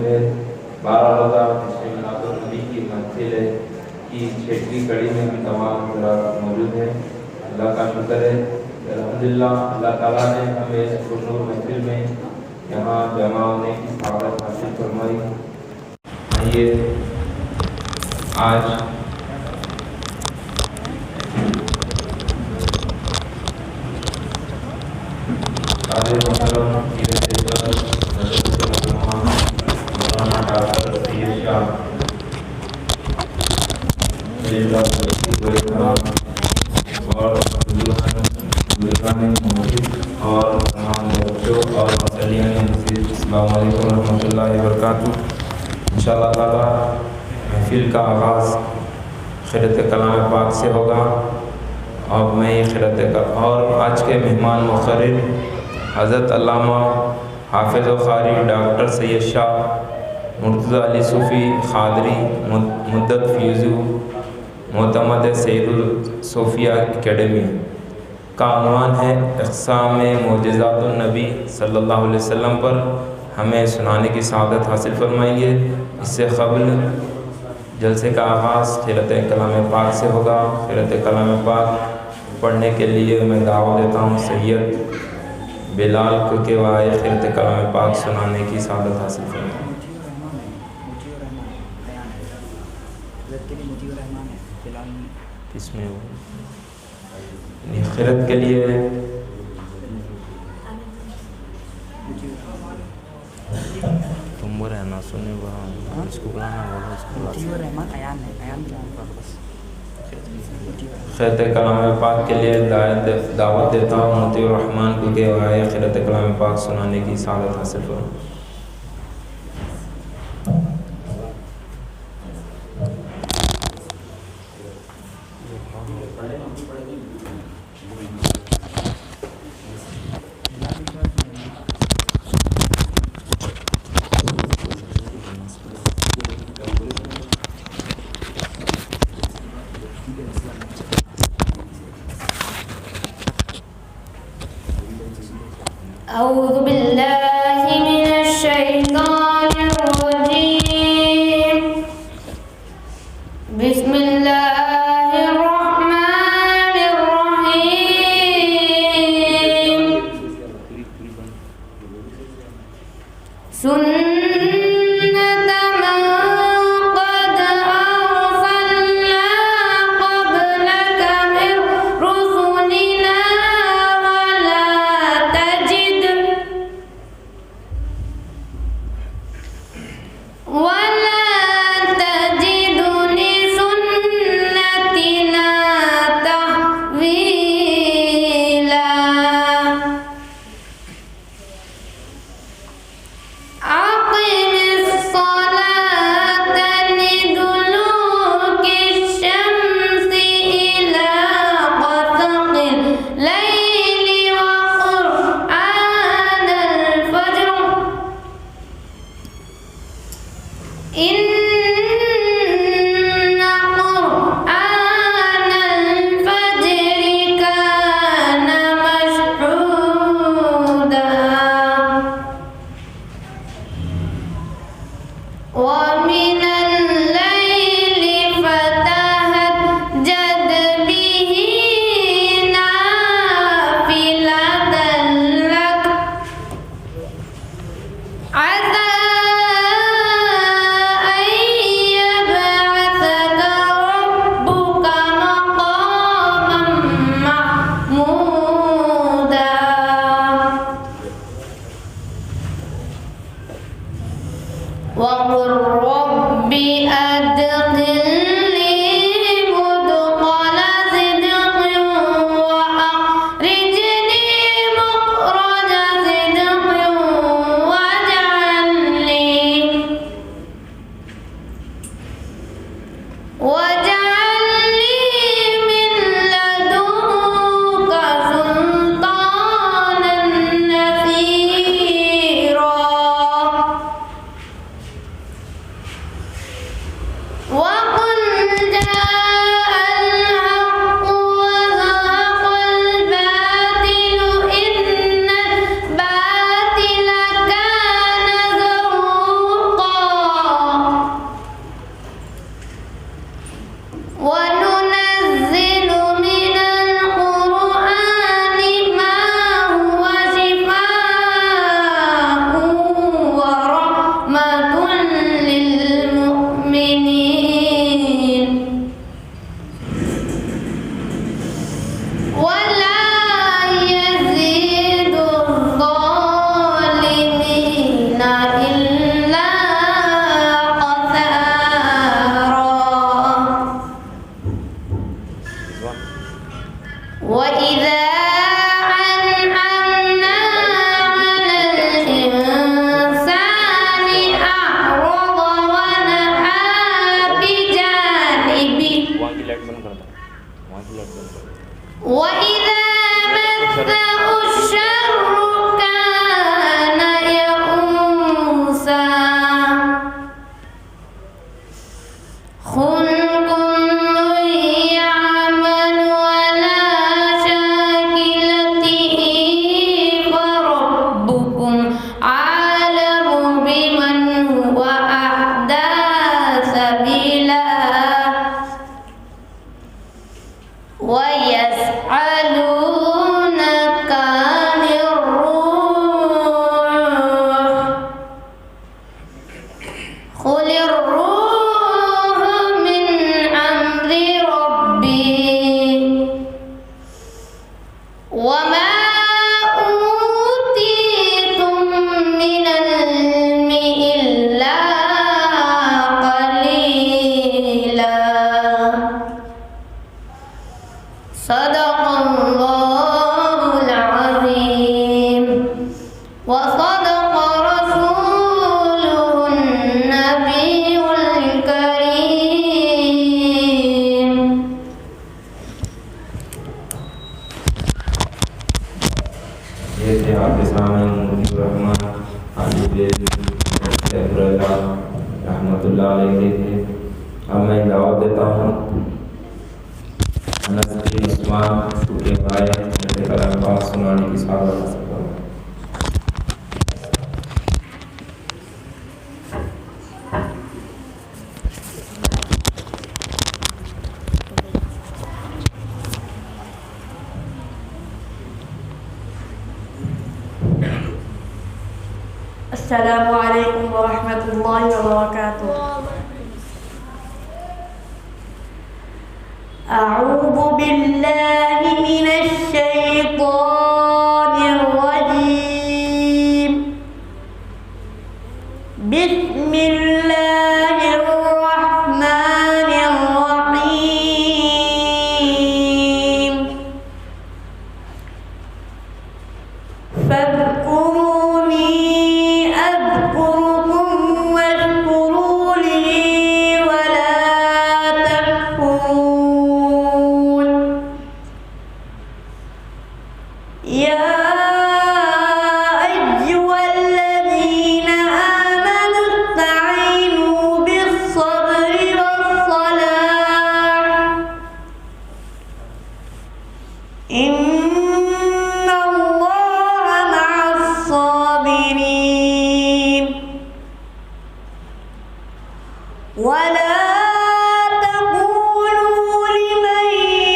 موجود ہے۔ 12 روزہ جشن میلاد النبی کی محفل کی 6ویں کڑی میں بھی تمام حضرات موجود ہیں۔ اللہ کا شکر ہے کہ الحمدللہ اللہ تعالیٰ نے ہمیں اس پرنور محفل میں یہاں جمع ہونے کی سعادت حاصل فرمائی۔ آئیے آج قادر محترم مولانا ڈاکٹر سید شاہ اور بزرگان مسجد اور تمام بچوں اور مسلیان مسجد، السلام علیکم ورحمۃ اللہ وبرکاتہ۔ انشاءاللہ تعالیٰ محفل کا آغاز خیرت کلام پاک سے ہوگا اور میں یہ اور آج کے مہمان مقرر حضرت علامہ حافظ و قاری ڈاکٹر سید شاہ مرتضی علی صوفی قادری مدت فیضو معتمد سید الصوفیہ اکیڈمی کا عنوان ہے اقسام معجزات النبی صلی اللہ علیہ وسلم پر ہمیں سنانے کی سعادت حاصل فرمائیے۔ اس سے قبل جلسے کا آغاز خیرت کلام پاک سے ہوگا۔ خیرت کلام پاک پڑھنے کے لیے میں دعوت دیتا ہوں سید بلال کو کہ وہ آئے خیرت کلام پاک سنانے کی سعادت حاصل فرمائیں۔ اس میں خیرت کے لیے تم وہ رہنا سنے وہاں اس کو بلانا بولو اس کو خیرت کلام پاک کے لیے دعوت دیتا ہوں مطیع الرحمن کو کہ وہ آئے خیرت کلام پاک سنانے کی سعادت حاصل فرمائیں۔ أعوذ بالله من الشيطان الرجيم بسم الله الرحمن الرحيم سنة من قد أرسلنا قبلك من رسلنا ولا تجد لسنتنا تحويلا أقم الصلاة لدلوك الشمس إلى غسق الليل وقرآن الفجر إن قرآن الفجر كان مشهودا ومن الليل فتهجد به نافلة لك عسى وقل رب أدخلني مدخل صدق وأخرجني مخرج صدق واجعل لي من لدنك سلطانا نصيرا قل الروح من أمر ربي وما أوتيتم من العلم إلا قليلا. صدق الله العظيم وصدق رسوله النبي الكريم. یہ تھے آپ کے سامنے مفتی الرحمن عالم رحمۃ اللہ علیہ کے تھے. اب میں دعوت دیتا ہوں انس بن عثمان کے بھائی میرے کلام پاک سنانے کی سعادت حاصل کروں. السلام علیکم ورحمۃ اللہ وبرکاتہ. اعوذ باللہ من الشیطان الرجیم. بسم اللہ الرحمن الرحیم. فاذکرونی أذكركم واشكروا لي ولا تكفرون. يا أيها الذين آمنوا استعينوا بالصبر والصلاة إن الله مع الصابرين. ولا تقولوا لمن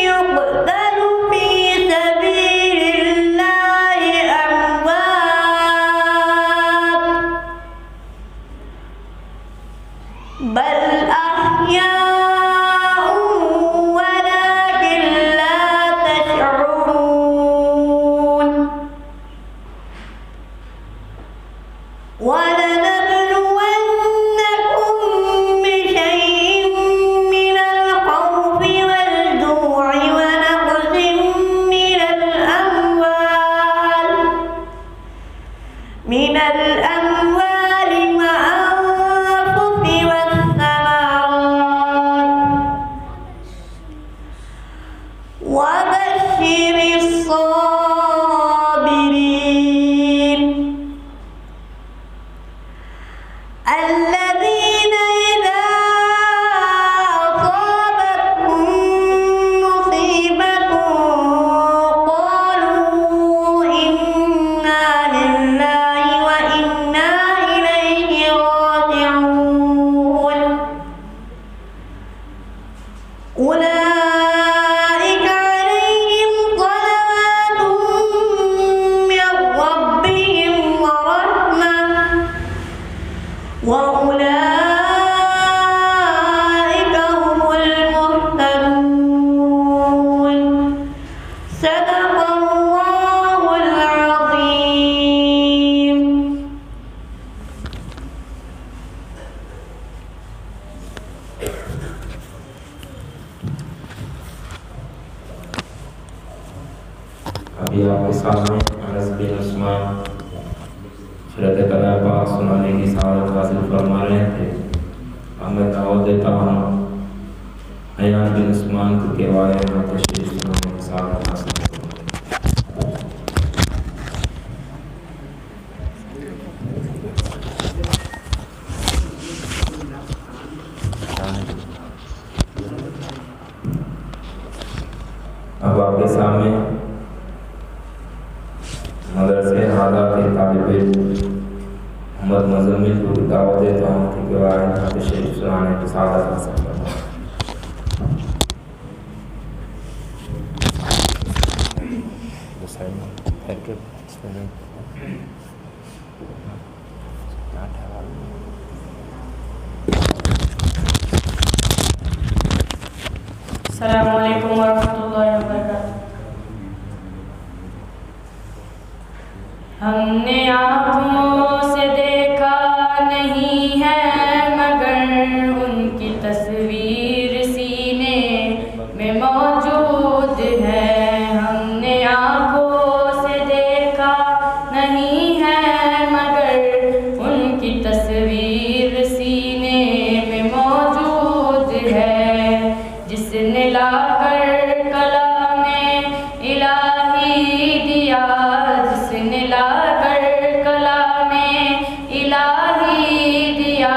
يقتل في سبيل الله أموات بل أحياء ولكن لا تشعرون. ولنبلونكم بشيء من الخوف والجوع ونقص من الأموال والأنفس والثمرات وبشر الصابرين الذين إذا أصابتهم مصيبة قالوا إنا لله وإنا إليه راجعون. أولئك عليهم صلوات من ربهم ورحمة وأولئك هم المهتدون. صدق الله العظيم. ابھی آپ کے سامنے انس بن عثمان شرط کلام پاک سنانے کی سعادت حاصل فرما رہے تھے. اب میں دعوت دیتا ہوں ایان بن عثمان کے والے تشریف سنانے کی سعادت حاصل کروں. اب آپ کے سامنے مدرسے اعلیٰ کے طالب علم محمد مزمل کو دعوت دیتا ہوں کہ وہ آئے شریف سنانے کی سعادت حاصل کرتا ہوں. السلام علیکم ورحمۃ اللہ وبرکاتہ۔ ہم نے آنکھوں سے دیکھا نہیں ہے مگر ان کی تصویر سینے میں موجود ہے۔ ہم نے آنکھوں سے دیکھا نہیں ہے مگر ان کی تصویر سینے میں موجود ہے۔ جس نے لا کر کلام الہی دیا، جس نے لا کر کلام الہی دیا،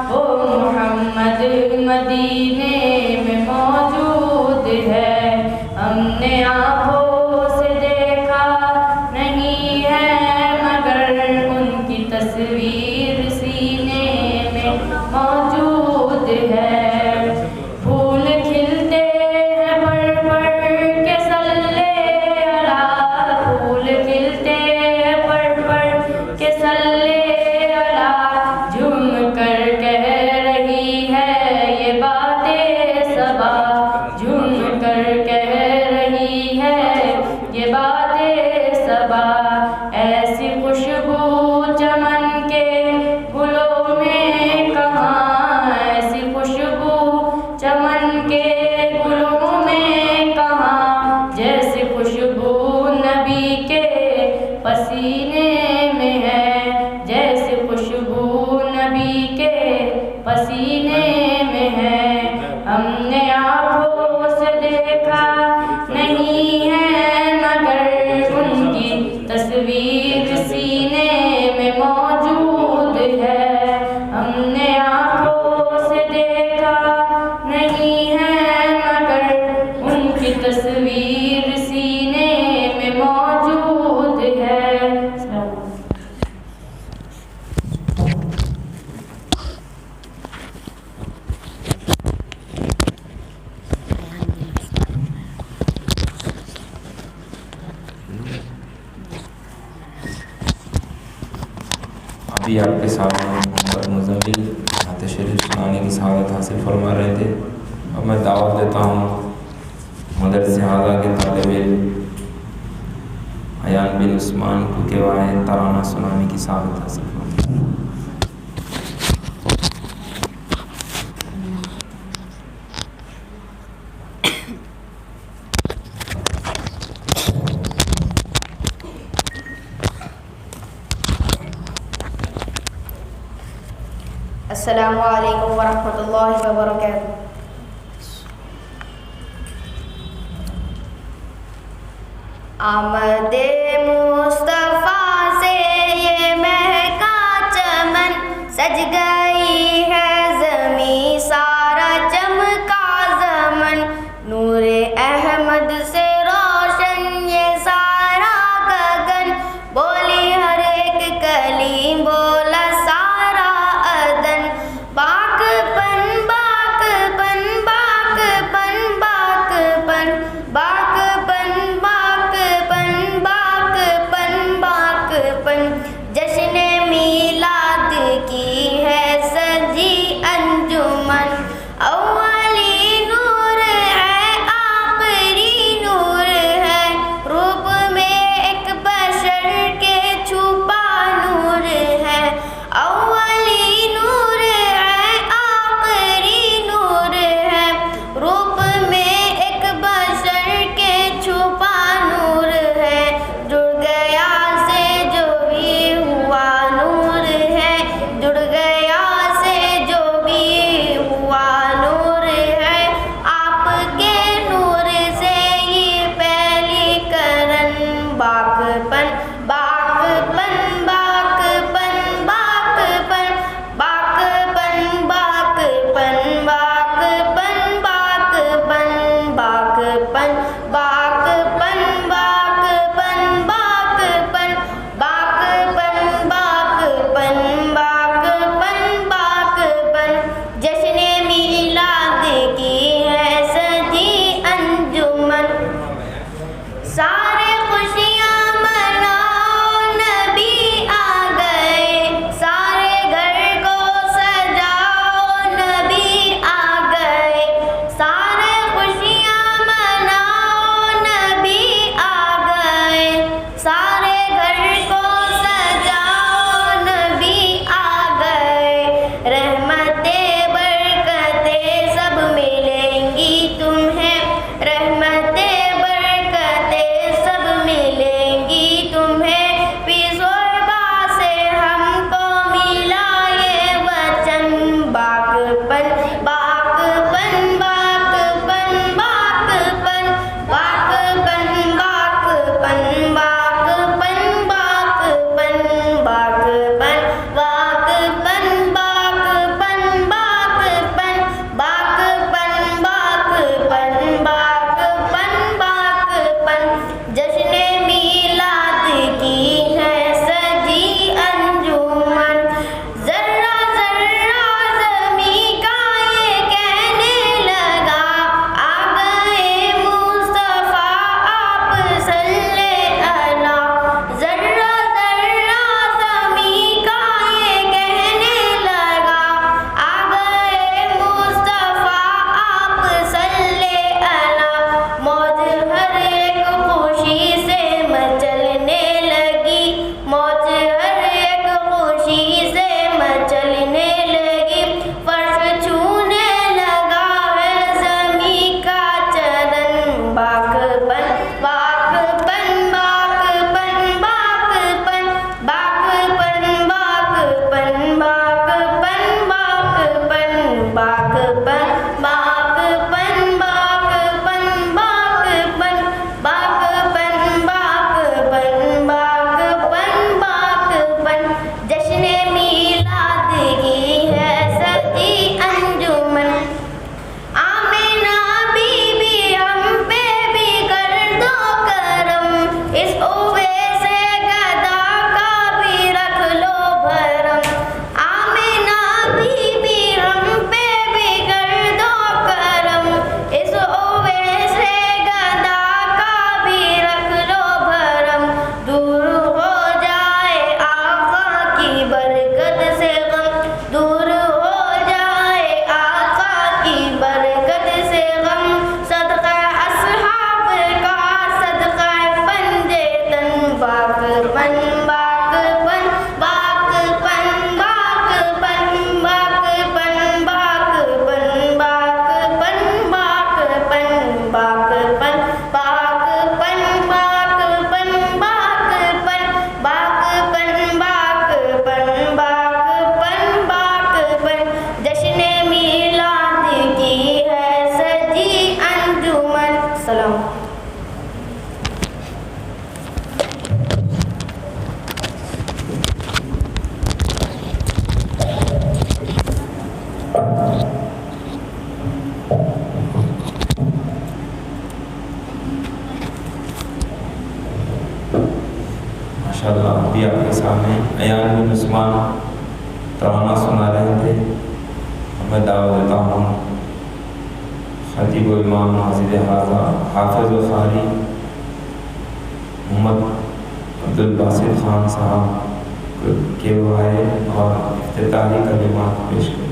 وہ محمد مدینے میں موجود ہے۔ ہم نے آنکھوں سے دیکھا نہیں ہے مگر ان کی تصویر سینے میں موجود ہے۔ پھول کھلتے ہیں پڑھ پڑھ کے صلی اللہ، پھول کھلتے ہیں پڑھ پڑھ کے صلی اللہ، جھوم کر کہہ رہی ہے یہ باتیں صبا، جھوم کر کہہ رہی ہے یہ باتیں صبا۔ ایسی خوشبو چمن کے گلوں میں کہاں، ایسی خوشبو چمن کے گلوں میں کہاں، جیسی خوشبو نبی کے پسینے میں ہے، جیسی خوشبو نبی کے پسینے میں ہے۔ ہم نے آنکھوں سے دیکھا نہیں ہے مگر ان کی تصویر سینے میں موجود ہے۔ ہم نے آنکھوں سے دیکھا نہیں ہے مگر ان کی تصویر سینے میں موجود ہے۔ ابھی آپ کے سامنے محمد مزمل نعت شریف سنانے کی سعادت حاصل فرما رہے تھے، اور میں دعوت دیتا ہوں مدرسہ اعلیٰ کے طالب علم ایان بن عثمان کو کہ وہ ترانہ سنانے کی سعادت حاصل فرمائیں۔ السلام علیکم ورحمۃ اللہ وبرکاتہ۔ آمد مصطفیٰ سے یہ مہکا چمن، سج گئی ہے زمیں سارا چمکا زمن، نور احمد سے روشن یہ سارا گگن، بولی ہر ایک کلیم بولا سارا ادن، باک پن باک پن باک پن باک پن باک پن باک پن باک پن باک پن، جشن میلاد کی ہے سجی سامنے ایان بن عثمان ترانہ سنا رہے تھے. میں دعوت دیتا ہوں خطیب و امام مسجد حافظ و قاری محمد عبدالباسط خان صاحب کے وہ آئے اور افتتاحی کلمات پیش کریں.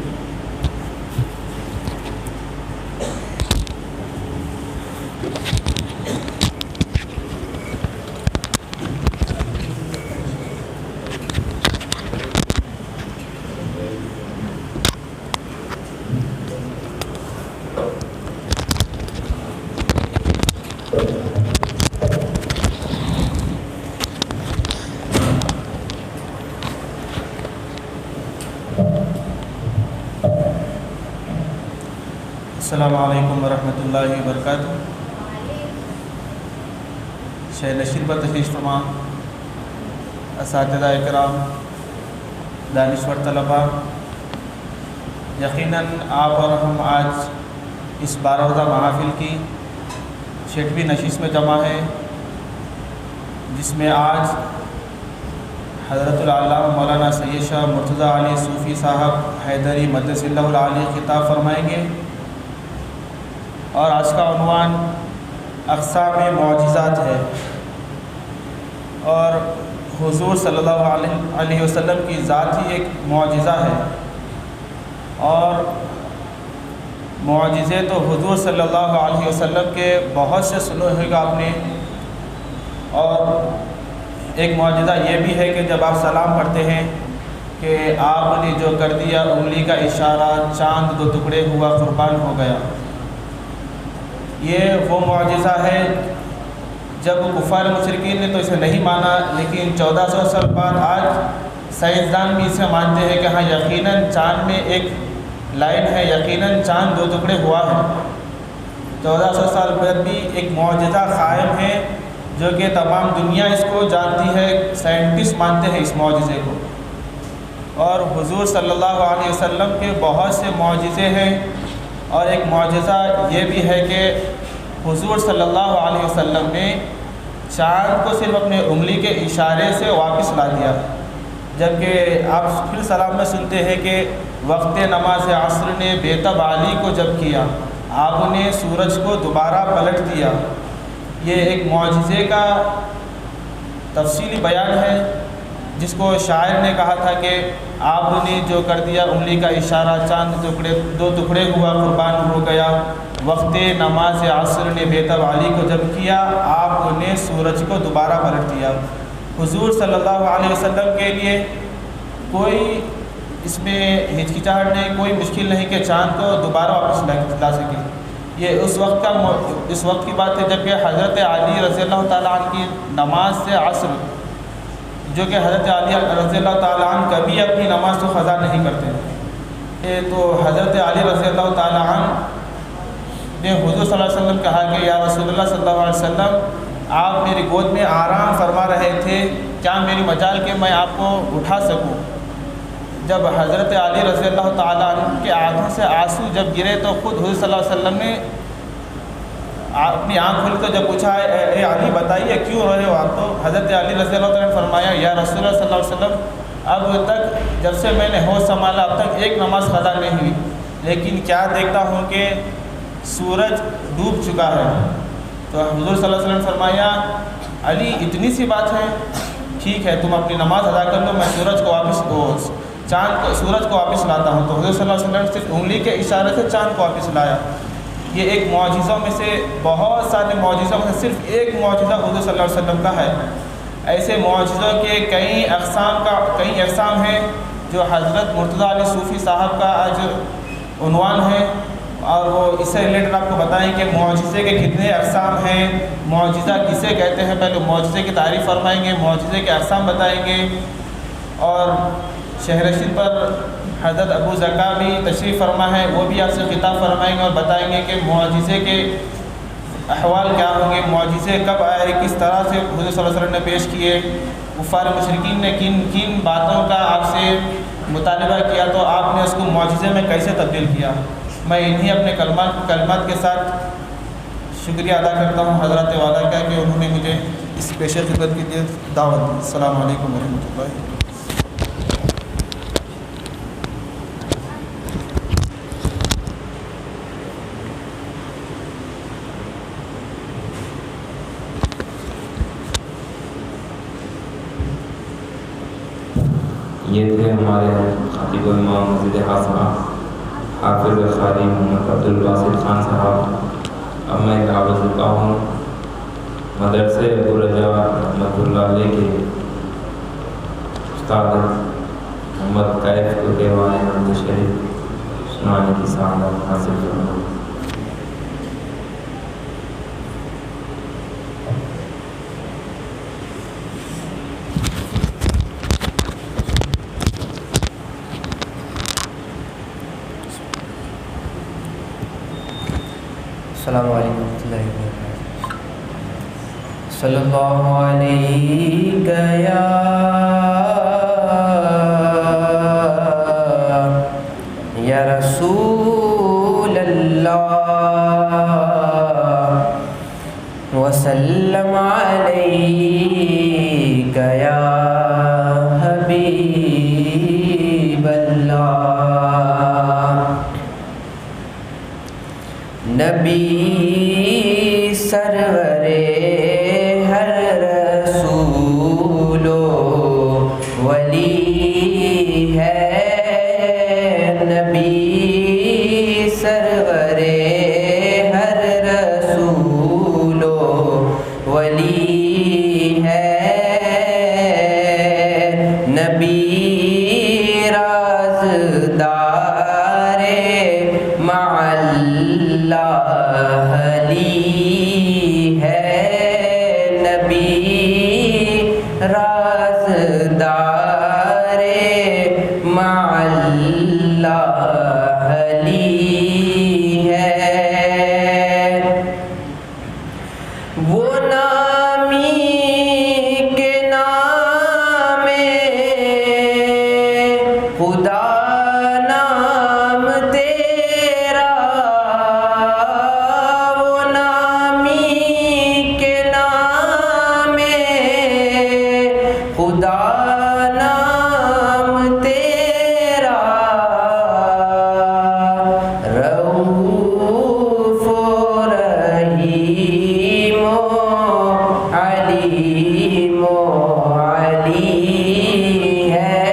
السلام علیکم ورحمۃ اللہ وبرکاتہ. شہر نشین پر تشریف فرما اساتذہ اکرام، دانشور طلباء، یقیناً آپ اور ہم آج اس 12 روزہ محافل کی 6ویں نشست میں جمع ہے، جس میں آج حضرت العلامہ مولانا سید شاہ مرتضیٰ علی صوفی صاحب حیدری مدث اللہ العالی خطاب فرمائیں گے. اور آج کا عنوان اقسام معجزات ہے، اور حضور صلی اللہ علیہ وسلم کی ذات ہی ایک معجزہ ہے. اور معجزے تو حضور صلی اللہ علیہ وسلم کے بہت سے سنے ہوئے گا آپ نے. اور ایک معجزہ یہ بھی ہے کہ جب آپ سلام پڑھتے ہیں کہ آپ نے جو کر دیا انگلی کا اشارہ، چاند 2 ٹکڑے ہوا، قربان ہو گیا. یہ وہ معجزہ ہے جب کفار مشرکین نے تو اسے نہیں مانا، لیکن 1400 سال بعد آج سائنسدان بھی اسے مانتے ہیں کہ ہاں یقیناً چاند میں ایک لائن ہے، یقیناً چاند 2 ٹکڑے ہوا ہے. 1400 سال بعد بھی ایک معجزہ قائم ہے جو کہ تمام دنیا اس کو جانتی ہے، سائنٹسٹ مانتے ہیں اس معجزے کو. اور حضور صلی اللہ علیہ وسلم کے بہت سے معجزے ہیں. اور ایک معجزہ یہ بھی ہے کہ حضور صلی اللہ علیہ وسلم نے چاند کو صرف اپنے انگلی کے اشارے سے واپس لا دیا. جبکہ آپ پھر سلام میں سنتے ہیں کہ وقت نماز عصر نے بیتب علی کو جب کیا، آپ نے سورج کو دوبارہ پلٹ دیا. یہ ایک معجزے کا تفصیلی بیان ہے جس کو شاعر نے کہا تھا کہ آپ نے جو کر دیا انگلی کا اشارہ، چاند 2 ٹکڑے ہوا، قربان ہو گیا. وقت نماز عصر نے بیتب علی کو جب کیا، آپ نے سورج کو دوبارہ پلٹ دیا. حضور صلی اللہ علیہ وسلم کے لیے کوئی اس میں ہچکچاہٹ نہیں، کوئی مشکل نہیں کہ چاند کو دوبارہ واپس لا سکے. یہ اس وقت کی بات ہے جب کہ حضرت علی رضی اللہ تعالیٰ عنہ کی نماز سے عصر، جو کہ حضرت علی رضی اللہ تعالیٰ عنہ کبھی اپنی نماز کو قضا نہیں کرتے. تو حضرت علی رضی اللہ تعالیٰ عنہ نے حضور صلی اللہ علیہ وسلم کہا کہ یا رسول اللہ صلی اللہ علیہ وسلم، آپ میری گود میں آرام فرما رہے تھے، کیا میری مجال کہ میں آپ کو اٹھا سکوں؟ جب حضرت علی رضی اللہ تعالیٰ عنہ کے آنکھوں سے آنسو جب گرے تو خود حضور صلی اللہ علیہ وسلم نے اپنی آنکھ کھولی تو جب پوچھا اے علی بتائیے کیوں رو رہے ہو آپ؟ تو حضرت علی رضی اللہ تعالیٰ نے فرمایا یا رسول اللہ صلی اللہ علیہ وسلم، اب تک جب سے میں نے ہوش سنبھالا اب تک ایک نماز قضا نہیں ہوئی، لیکن کیا دیکھتا ہوں کہ سورج ڈوب چکا ہے. تو حضور صلی اللہ علیہ وسلم نے فرمایا علی اتنی سی بات ہے، ٹھیک ہے تم اپنی نماز ادا کر لو، میں سورج کو واپس لاتا ہوں. تو حضور صلی اللہ علیہ وسلم نے صرف انگلی کے اشارے سے چاند کو واپس لایا. یہ ایک معجزوں میں سے، بہت سارے معجزوں میں سے صرف ایک معجزہ حضور صلی اللہ علیہ وسلم کا ہے. ایسے معجزوں کے کئی اقسام ہیں جو حضرت مرتضیٰ علی صوفی صاحب کا آج عنوان ہے، اور وہ اس سے ریلیٹڈ آپ کو بتائیں کہ معجزے کے کتنے اقسام ہیں، معجزہ کسے کہتے ہیں. پہلے معجزے کی تعریف فرمائیں گے، معجزے کے اقسام بتائیں گے. اور شہر رشید پر حضرت ابو زکا بھی تشریف فرما ہے، وہ بھی آپ سے خطاب فرمائیں گے اور بتائیں گے کہ معجزے کے احوال کیا ہوں گے، معجزے کب آئے، کس طرح سے حضور صلی اللہ علیہ وسلم نے پیش کیے، کفار مشرکین نے کن باتوں کا آپ سے مطالبہ کیا تو آپ نے اس کو معجزے میں کیسے تبدیل کیا. میں انہی اپنے کلمات کے ساتھ شکریہ ادا کرتا ہوں حضرات والا کا کہ انہوں نے مجھے اس پیش خدمت کے لیے دعوت دی. السلام علیکم ورحمۃ اللہ. یہ تھے ہمارے خطیب امام مسجد حاصلہ حافظ قاری محمد عبدالباسط خان صاحب. اب میں دعوت دیتا ہوں مدرسے ابو رجا رحمۃ اللہ علیہ کے استاد محمد کیف کو دیوان نعت شریف سنانے کی سعادت حاصل کرنا. السلام علیکم ورحمۃ اللہ وبرکاتہ. صلی اللہ علیہ یا رسول اللہ وسلم علیہ یا حبیب اللہ. نبی سرور ہر رسول و ولی ہے. نبی سرور ہر رسول و ولی ہے. نبی رازدار مع اللہ علی ہے. نبی رازدار مع اللہ علی ہے. وہ نامی کے نام خدا نام تیرا. وہ نامی کے نام خدا نام تیرا. رؤوف و رحیم و علیم و علی ہے.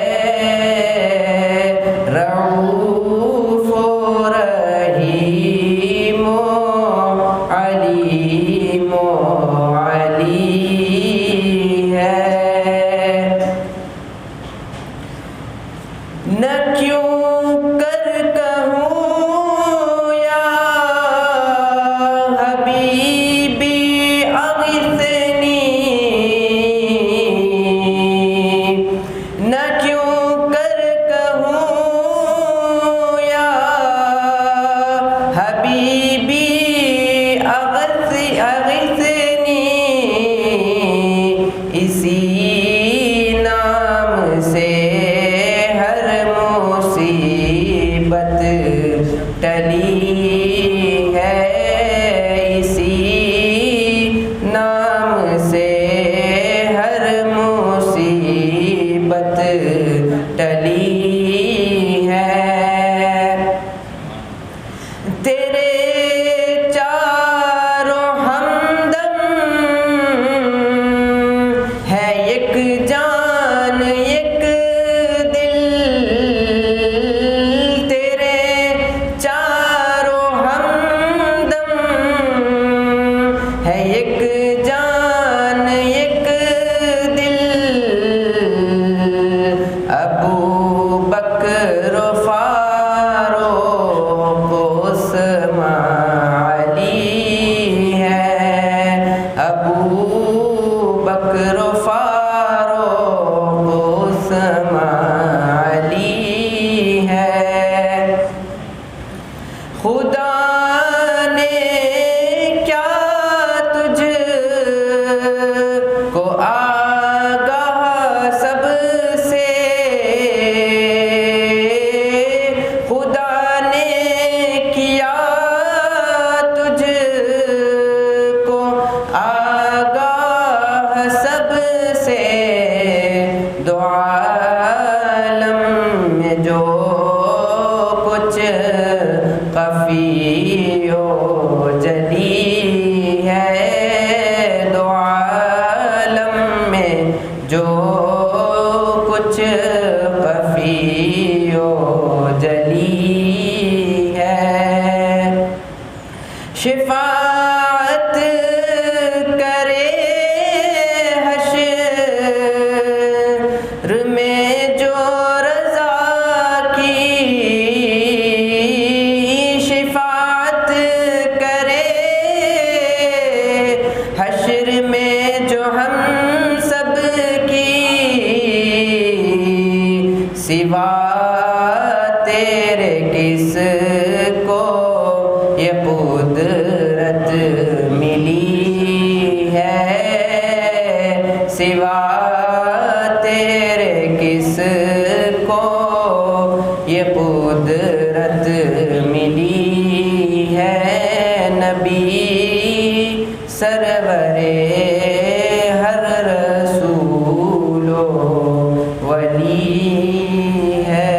رؤوف و رحیم و علیم و علی ہے. نہ کیوں کر کہوں یا حبیبی اغثنی. نہ کیوں کر کہوں یا حبیبی اغثنی. اسی نام سے ہر مصیبت ٹلی ہے. اسی نام سے ہر مصیبت ٹلی ہے. تیرے چاروں ہمدم ہے ایک جان ایک دل. تیرے چاروں خفی و جلی ہے، دو عالم میں جو کچھ خفی و جلی ہے، شفاعت کرے حشر میں جو رضا کی، شفاعت کرے حشر میں جو ہم سب کی، سوا تیرے کس کو یہ قدرت ملی ہے، سوا تیرے کس کو یہ قدرت ملی ہے، نبی سرور ہر رسول و ولی ہے۔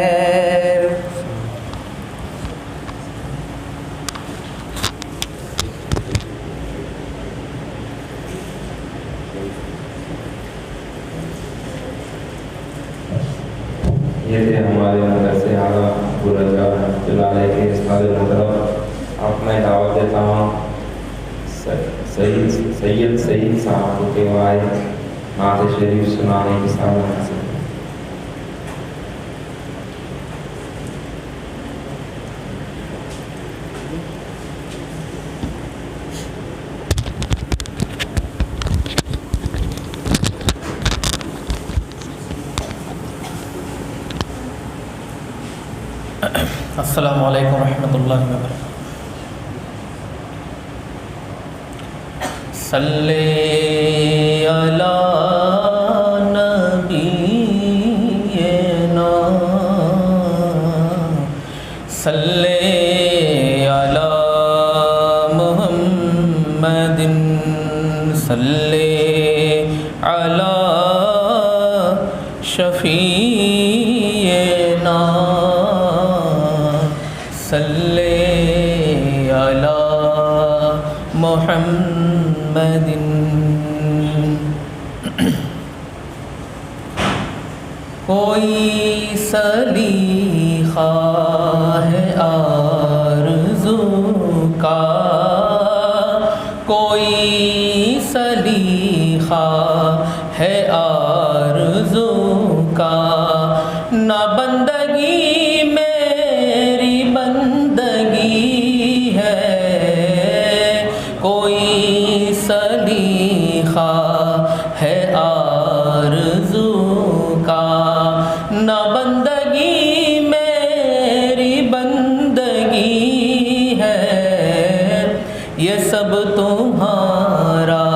یہ تھے ہمارے مدرسے اعلیٰ ابوالرجاء رحمۃ اللہ علیہ کے استاد محترم۔ آپ میں دعوت دیتا ہوں سید صاحب کو کہ وہ آئے نعت شریف سنانے کی سعادت حاصل کریں۔ السلام علیکم ورحمۃ اللہ وبرکاتہ۔ صلی علی نبینا صلی علی محمد صلی علی شفیعنا صلی علی محمد۔ کوئی سلیقہ ہے آرزو کا، کوئی سلیقہ ہے آرزو کا، نہ بندگی میری بندگی ہے، کوئی سلیقہ ہے آرزو کا، نہ بندگی میری بندگی ہے، یہ سب تمہارا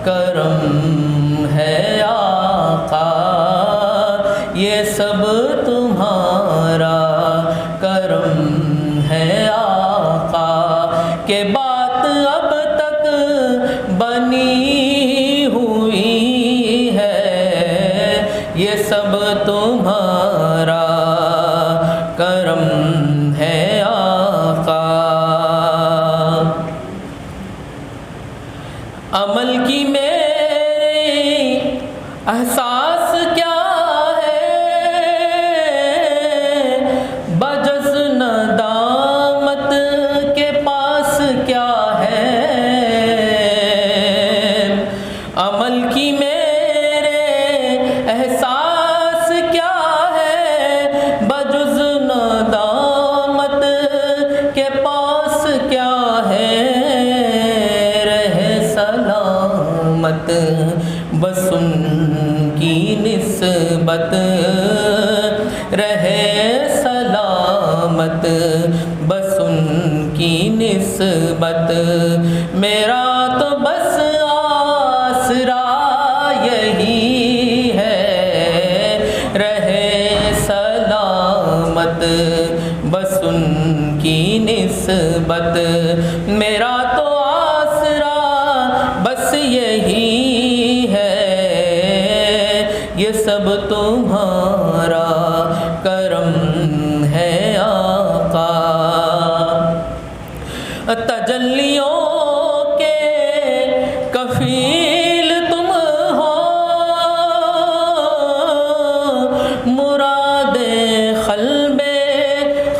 کرم ہے آقا، یہ سب تمہارا کرم ہے آقا، کہ بات اب تک بنی ہوئی ہے، یہ سب تمہارا کرم ہے آقا۔ عمل کی میرے احساس کیا ہے، بجز ندامت کے پاس کیا ہے، عمل کی میرے احساس کیا ہے، بجز ندامت کے پاس کیا ہے، رہے سلامت بس ان کی نسبت، رہے سلامت بس ان کی نسبت، میرا تو بس آسرا یہی ہے، رہے سلامت بس ان کی نسبت، میرا تو آسرا بس یہی ہے، یہ سب تمہارا کرم ہے آقا۔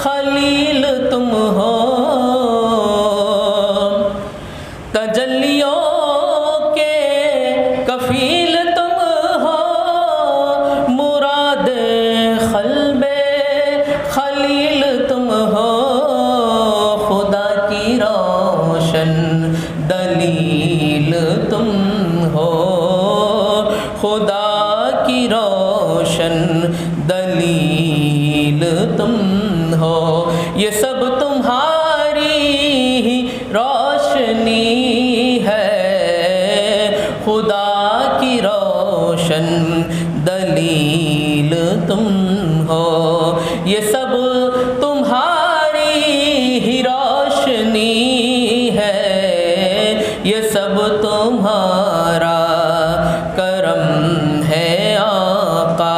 خلیل تم ہو، تجلیوں کے کفیل تم ہو، مراد قلب خلیل تم ہو، خدا کی روشن دلیل تم ہو، خدا کی روشن دلیل تم ہو، یہ سب تمہاری ہی روشنی ہے، خدا کی روشن دلیل تم ہو، یہ سب تمہاری ہی روشنی ہے، یہ سب تمہارا کرم ہے آقا،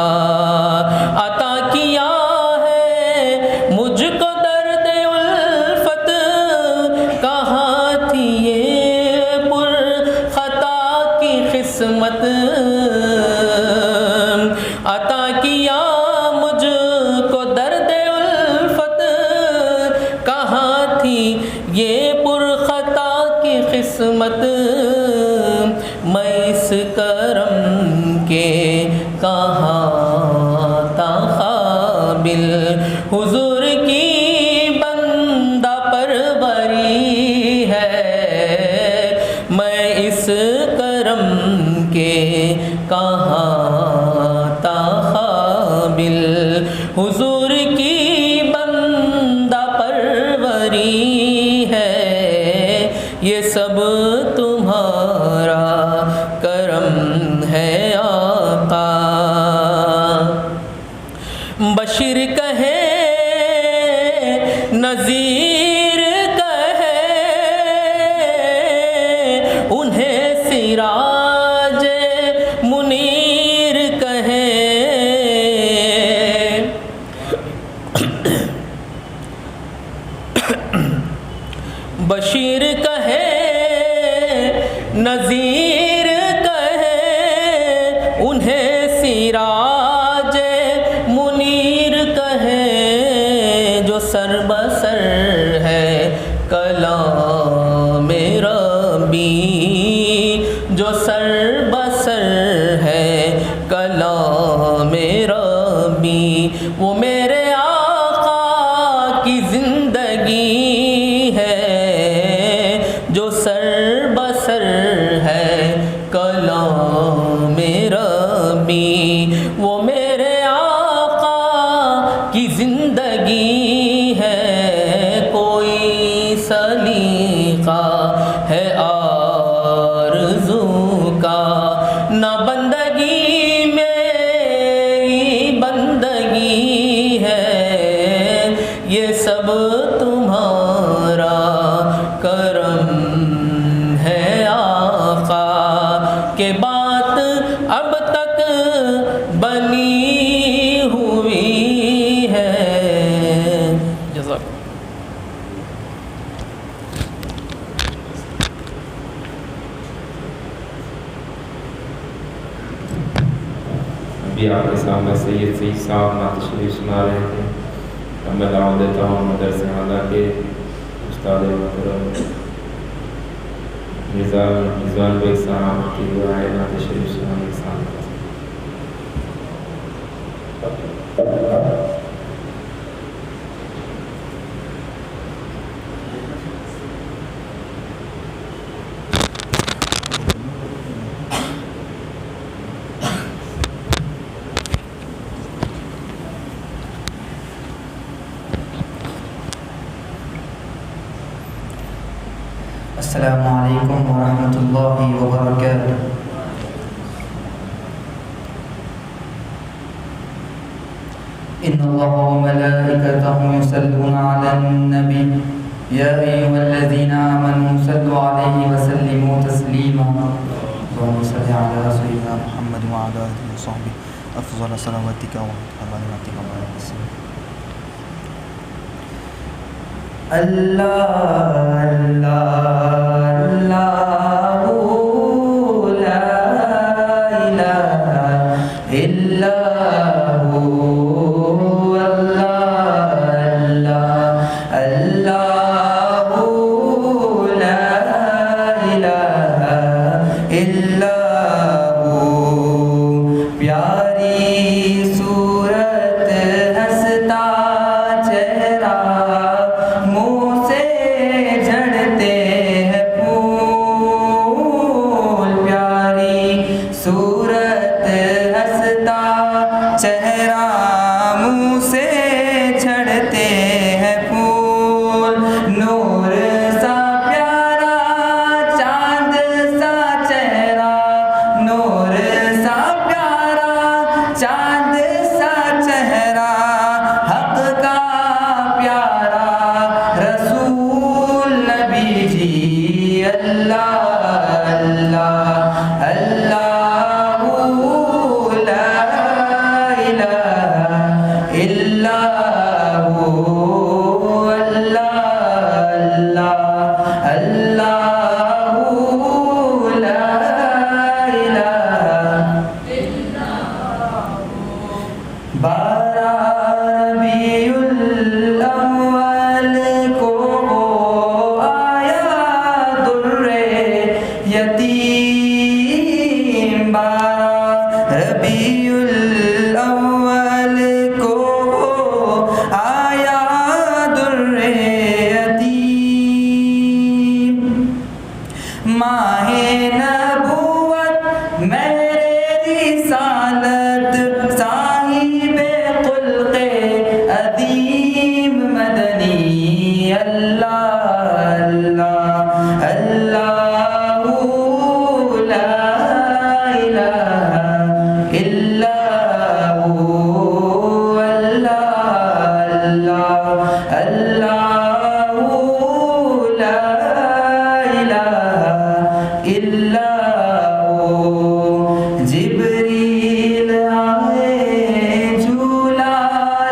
عطا کیا ہے مجھ کو درد الفت، کہاں تھی یہ پر خطا کی قسمت، عطا کیا مجھ کو درد الفت، کہاں تھی یہ پر خطا کی قسمت، میں اس کرم کے کہاں تھا قابل، حضور کی بندہ پروری ہے، میں اس کرم کے کہاں تھا قابل، حضور کی بندہ پروری ہے، یہ سب تمہارا کرم ہے آقا، بشیر کہے نذیر کہے، انہیں سراج منیر کہے، بشیر کہے نذیر کہے، انہیں سراج منیر کہے، جو سر بسر ہے کلام ربی، جو سر بسر ہے کلام ربی، وہ میرے آقا کی زندگی ہے، جو سر بسر ہے کلام ربی، وہ میرے آقا کی زندگی ہے، کوئی سلیقہ ہے آرزو کا، نہ بندگی میری بندگی ہے، یہ سب تمہارا کرم ہے آقا، کہ بات اب تک بنی ہوئی ہے، جزاک ابھی آپ کے سامنے سید صاحب نعت شریف سنا رہے تھے، میں دعوت دیتا ہوں مدرسہ اعلیٰ کے استاد محترم رضوان بیگ صاحب کی دعائے نعت شریف سنانے کے ساتھ۔ السلام علیکم ورحمۃ اللہ وبرکاتہ۔ ان اللہ وملائکتہ یصلون علی النبی یا ایھا الذین آمنوا صلوا علیہ وسلموا تسلیما، اللهم صل علی سیدنا محمد وعلی آلہ وصحبہ افضل صلواتک وسلاماتک اللہ اللہ اللہ لا الہ الا اللہ اللہ اللہ اللہ اللہ لا الہ الا ہو اللہ اللہ اللہ لا الہ الا ہو جبریل آئے جھولا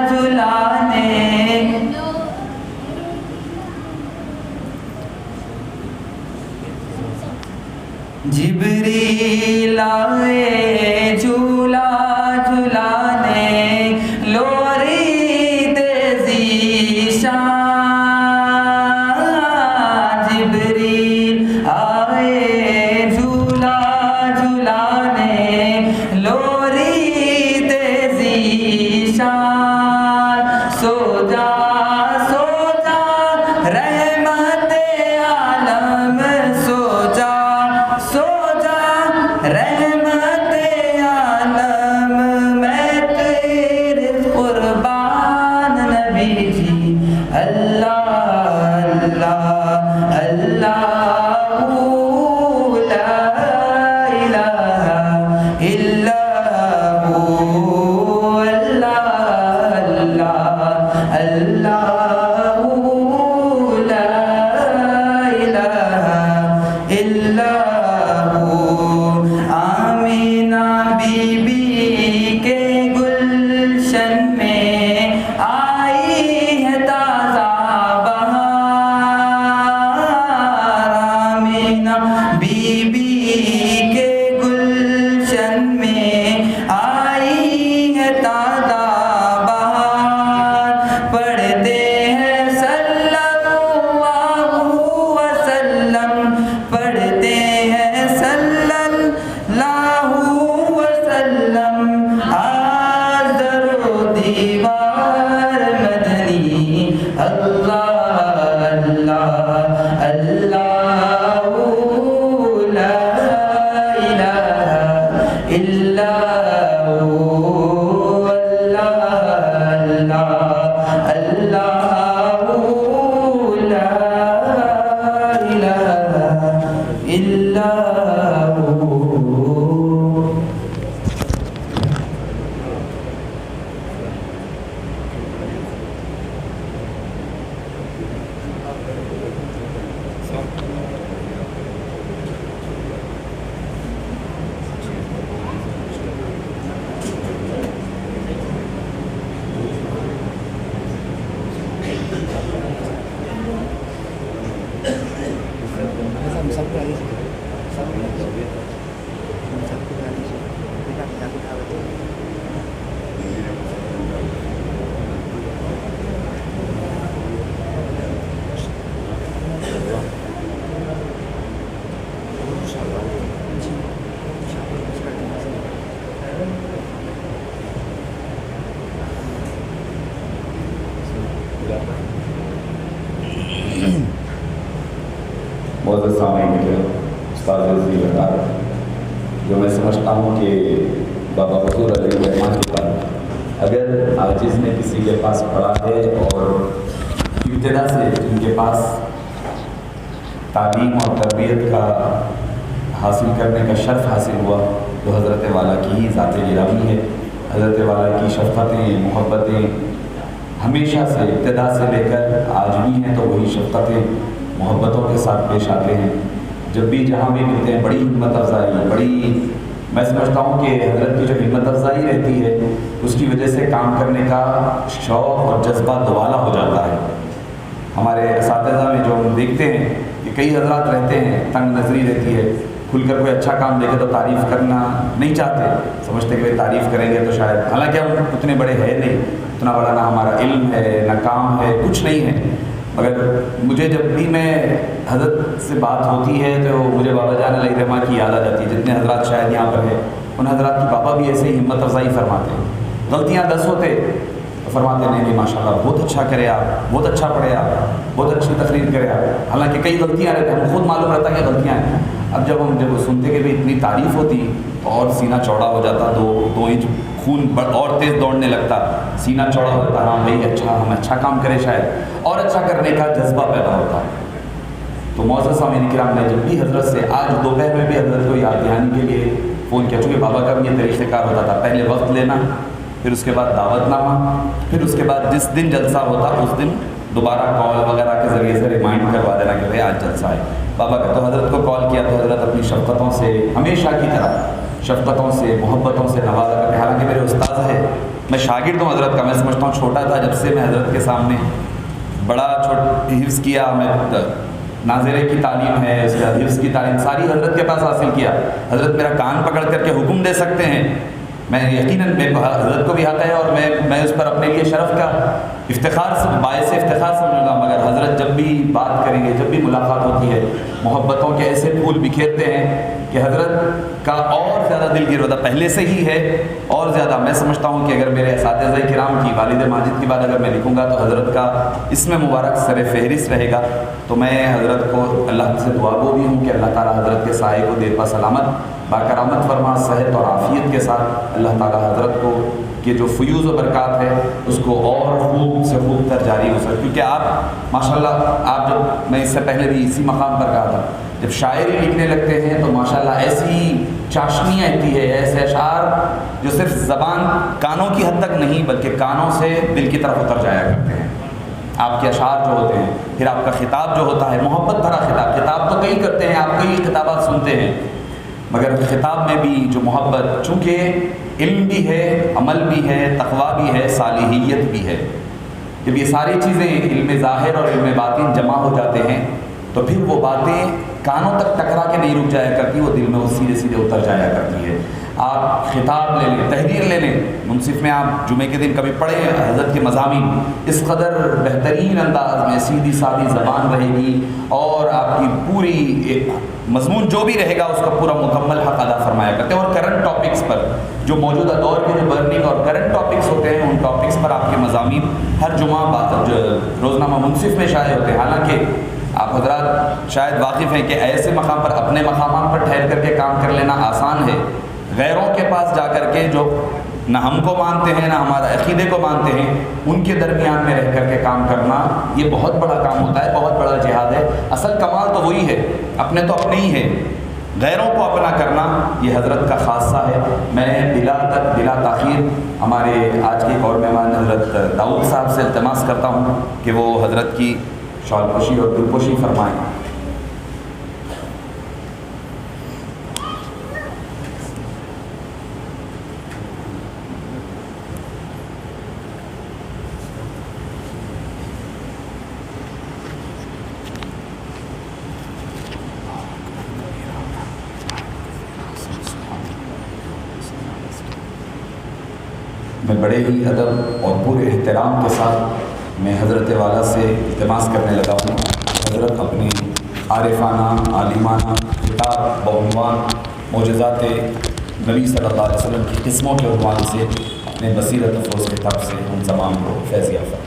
جھلانے جبریل آئے جھولا جھلانے لوری تیزی شان جبریل آئے جھولا جھلانے لوری تیزی شان سو جا رحمت عالم سو جا رحمت عالم میں تیرے قربان نبی جی اللہ اللہ اللہ لا الہ الا ہو اللہ اللہ اللہ لا الہ الا ہو آمینہ بی بی کے گلشن میں آئی ہے تازہ بہار آمینہ بی بی کے گلشن میں آئی ہے تازہ بہار پڑھتے ہیں صلی اللہ وسلم پڑھتے ہیں صلی اللہ وسلم آج در و دیوار مدنی اللہ اللہ اللہ لا الہ الا ہو اللہ اللہ اللہ لا الہ الا ہو معزز سامعین کے استاد عزیز وقار جو میں سمجھتا ہوں کہ بابا حضور علیہ الرحمٰن کے بعد اگر عاجز نے کسی کے پاس پڑھا ہے اور ابتدا سے جن کے پاس تعلیم اور تربیت کا حاصل کرنے کا شرف حاصل ہوا تو حضرت والا کی ہی ذات گرامی ہے. حضرت والا کی شفقتیں محبتیں ہمیشہ سے ابتدا سے لے کر آج بھی ہیں تو وہی شفقتیں محبتوں کے ساتھ پیش آتے ہیں. جب بھی جہاں بھی ملتے ہیں بڑی ہمت افزائی بڑی میں سمجھتا ہوں کہ حضرت کی جو ہمت افزائی رہتی ہے اس کی وجہ سے کام کرنے کا شوق اور جذبہ دوبالا ہو جاتا ہے. ہمارے اساتذہ میں جو ہم دیکھتے ہیں کہ کئی حضرات رہتے ہیں تنگ نظری رہتی ہے کھل کر کوئی اچھا کام دیکھے تو تعریف کرنا نہیں چاہتے سمجھتے کہ تعریف کریں گے تو شاید حالانکہ ہم اتنے بڑے ہیں نہیں اتنا بڑا نہ ہمارا علم ہے نہ کام ہے کچھ نہیں ہے مگر مجھے جب بھی میں حضرت سے بات ہوتی ہے تو مجھے بابا جان علیہ الرحمٰن کی یاد آ جاتی ہے. جتنے حضرات شاید یہاں پر ہیں ان حضرات کی بابا بھی ایسے ہی ہمت افزائی فرماتے ہیں. غلطیاں 10 ہوتے تو فرماتے نہیں ماشاء اللہ بہت اچھا کرے آپ بہت اچھا پڑھے آپ بہت اچھی تقریر کرے آپ. حالانکہ کئی غلطیاں رہتی ہیں ہم خود معلوم رہتا ہے کہ غلطیاں ہیں. اب جب سنتے کہ بھی اتنی تعریف ہوتی تو اور سینہ چوڑا ہو جاتا 2 انچ خون اور تیز دوڑنے لگتا سینہ چوڑا ہو جاتا ہاں بھائی اچھا ہم اچھا کام کریں شاید. اور اچھا کرنے کا جذبہ پیدا ہوتا ہے. تو معزز سامعین کرام، میں جب بھی حضرت سے آج دوپہر میں بھی حضرت کو یاد دہانی کے لیے فون کیا، چونکہ بابا کا بھی یہ طریقہ کار ہوتا تھا، پہلے وقت لینا، پھر اس کے بعد دعوت نامہ، پھر اس کے بعد جس دن جلسہ ہوتا اس دن دوبارہ کال وغیرہ کے ذریعے سے ریمائنڈ کروا دینا کہ بھائی آج جلسہ ہے بابا کا. تو حضرت کو کال کیا تو حضرت اپنی شفقتوں سے ہمیشہ کی طرح شفقتوں سے محبتوں سے نوازا کرتے. حالانکہ میرے استاد ہے، میں شاگرد ہوں حضرت کا، میں سمجھتا ہوں چھوٹا تھا جب سے میں حضرت کے سامنے بڑا حفظ کیا، میں ناظرے کی تعلیم ہے، اس کا حفظ کی تعلیم ساری حضرت کے پاس حاصل کیا. حضرت میرا کان پکڑ کر کے حکم دے سکتے ہیں، میں یقیناً حضرت کو بھی حق ہے اور میں اس پر اپنے لیے شرف کا افتخار سے باعث افتخار سمجھوں گا. مگر حضرت جب بھی بات کریں گے، جب بھی ملاقات ہوتی ہے، محبتوں کے ایسے پھول بکھیرتے ہیں کہ حضرت کا اور زیادہ دل گیر ہوتا پہلے سے ہی ہے اور زیادہ. میں سمجھتا ہوں کہ اگر میرے اساتذہ کرام کی والد ماجد کی بات اگر میں لکھوں گا تو حضرت کا اس میں مبارک سر فہرست رہے گا. تو میں حضرت کو اللہ سے دعا گو بھی ہوں کہ اللہ تعالیٰ حضرت کے سائے کو دیر پا سلامت باکرامت فرما، صحت اور عافیت کے ساتھ اللہ تعالیٰ حضرت کو کہ جو فیوز و برکات ہے اس کو اور خوب سے خوب تر جاری ہو سکے. کیونکہ آپ ماشاءاللہ، آپ جب میں اس سے پہلے بھی اسی مقام پر کہا تھا، جب شاعری لکھنے لگتے ہیں تو ماشاءاللہ ایسی چاشنی آتی ہے، ایسے اشعار جو صرف زبان کانوں کی حد تک نہیں بلکہ کانوں سے دل کی طرف اتر جایا کرتے ہیں. آپ کے اشعار جو ہوتے ہیں، پھر آپ کا خطاب جو ہوتا ہے، محبت بھرا خطاب تو کئی کرتے ہیں، آپ کئی خطابات سنتے ہیں، مگر خطاب میں بھی جو محبت، چونکہ علم بھی ہے، عمل بھی ہے، تقویٰ بھی ہے، صالحیت بھی ہے، جب یہ ساری چیزیں علم ظاہر اور علم باطن جمع ہو جاتے ہیں تو پھر وہ باتیں کانوں تک ٹکرا کے نہیں رک جایا کرتی، وہ دل میں وہ سیدھے سیدھے اتر جایا کرتی ہے. آپ خطاب لے لیں، تحریر لے لیں، منصف میں آپ جمعے کے دن کبھی پڑھیں حضرت کے مضامین، اس قدر بہترین انداز میں سیدھی سادھی زبان رہے گی اور آپ کی پوری ایک مضمون جو بھی رہے گا اس کا پورا مکمل حق ادا فرمایا کرتے ہیں. اور کرنٹ ٹاپکس پر جو موجودہ دور کے جو برننگ اور کرنٹ ٹاپکس ہوتے ہیں ان ٹاپکس پر آپ کے مضامین ہر جمعہ روزنامہ منصف میں شائع ہوتے ہیں. حالانکہ آپ حضرات شاید واقف ہیں کہ ایسے مقام پر اپنے مقامات پر ٹھہر کر کے کام کر لینا آسان ہے، غیروں کے پاس جا کر کے جو نہ ہم کو مانتے ہیں نہ ہمارے عقیدے کو مانتے ہیں ان کے درمیان میں رہ کر کے کام کرنا یہ بہت بڑا کام ہوتا ہے، بہت بڑا جہاد ہے. اصل کمال تو وہی ہے، اپنے تو اپنے ہی ہیں، غیروں کو اپنا کرنا یہ حضرت کا خاصہ ہے. میں بلا تاخیر ہمارے آج کے ایک اور مہمان حضرت داؤد صاحب سے التماس کرتا ہوں کہ وہ حضرت کی شال پوشی اور دلپوشی فرمائیں. میں بڑے ہی ادب اور پورے احترام کے ساتھ میں حضرت والا سے التماس کرنے لگا ہوں. حضرت اپنی عارفانہ عالمانہ کتاب بعنوان معجزات نبی صلی اللہ علیہ وسلم کی قسموں کے عنوان سے اپنے بصیرت افروز کتاب سے ہم تمام کو فیض یافتہ.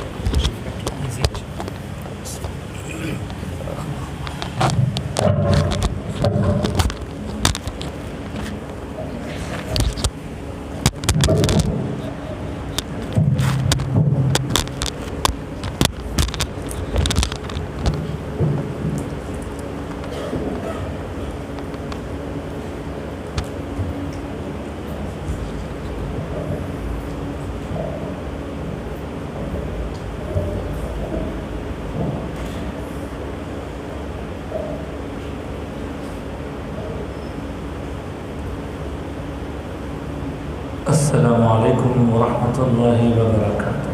السلام علیکم ورحمۃ اللہ وبرکاتہ.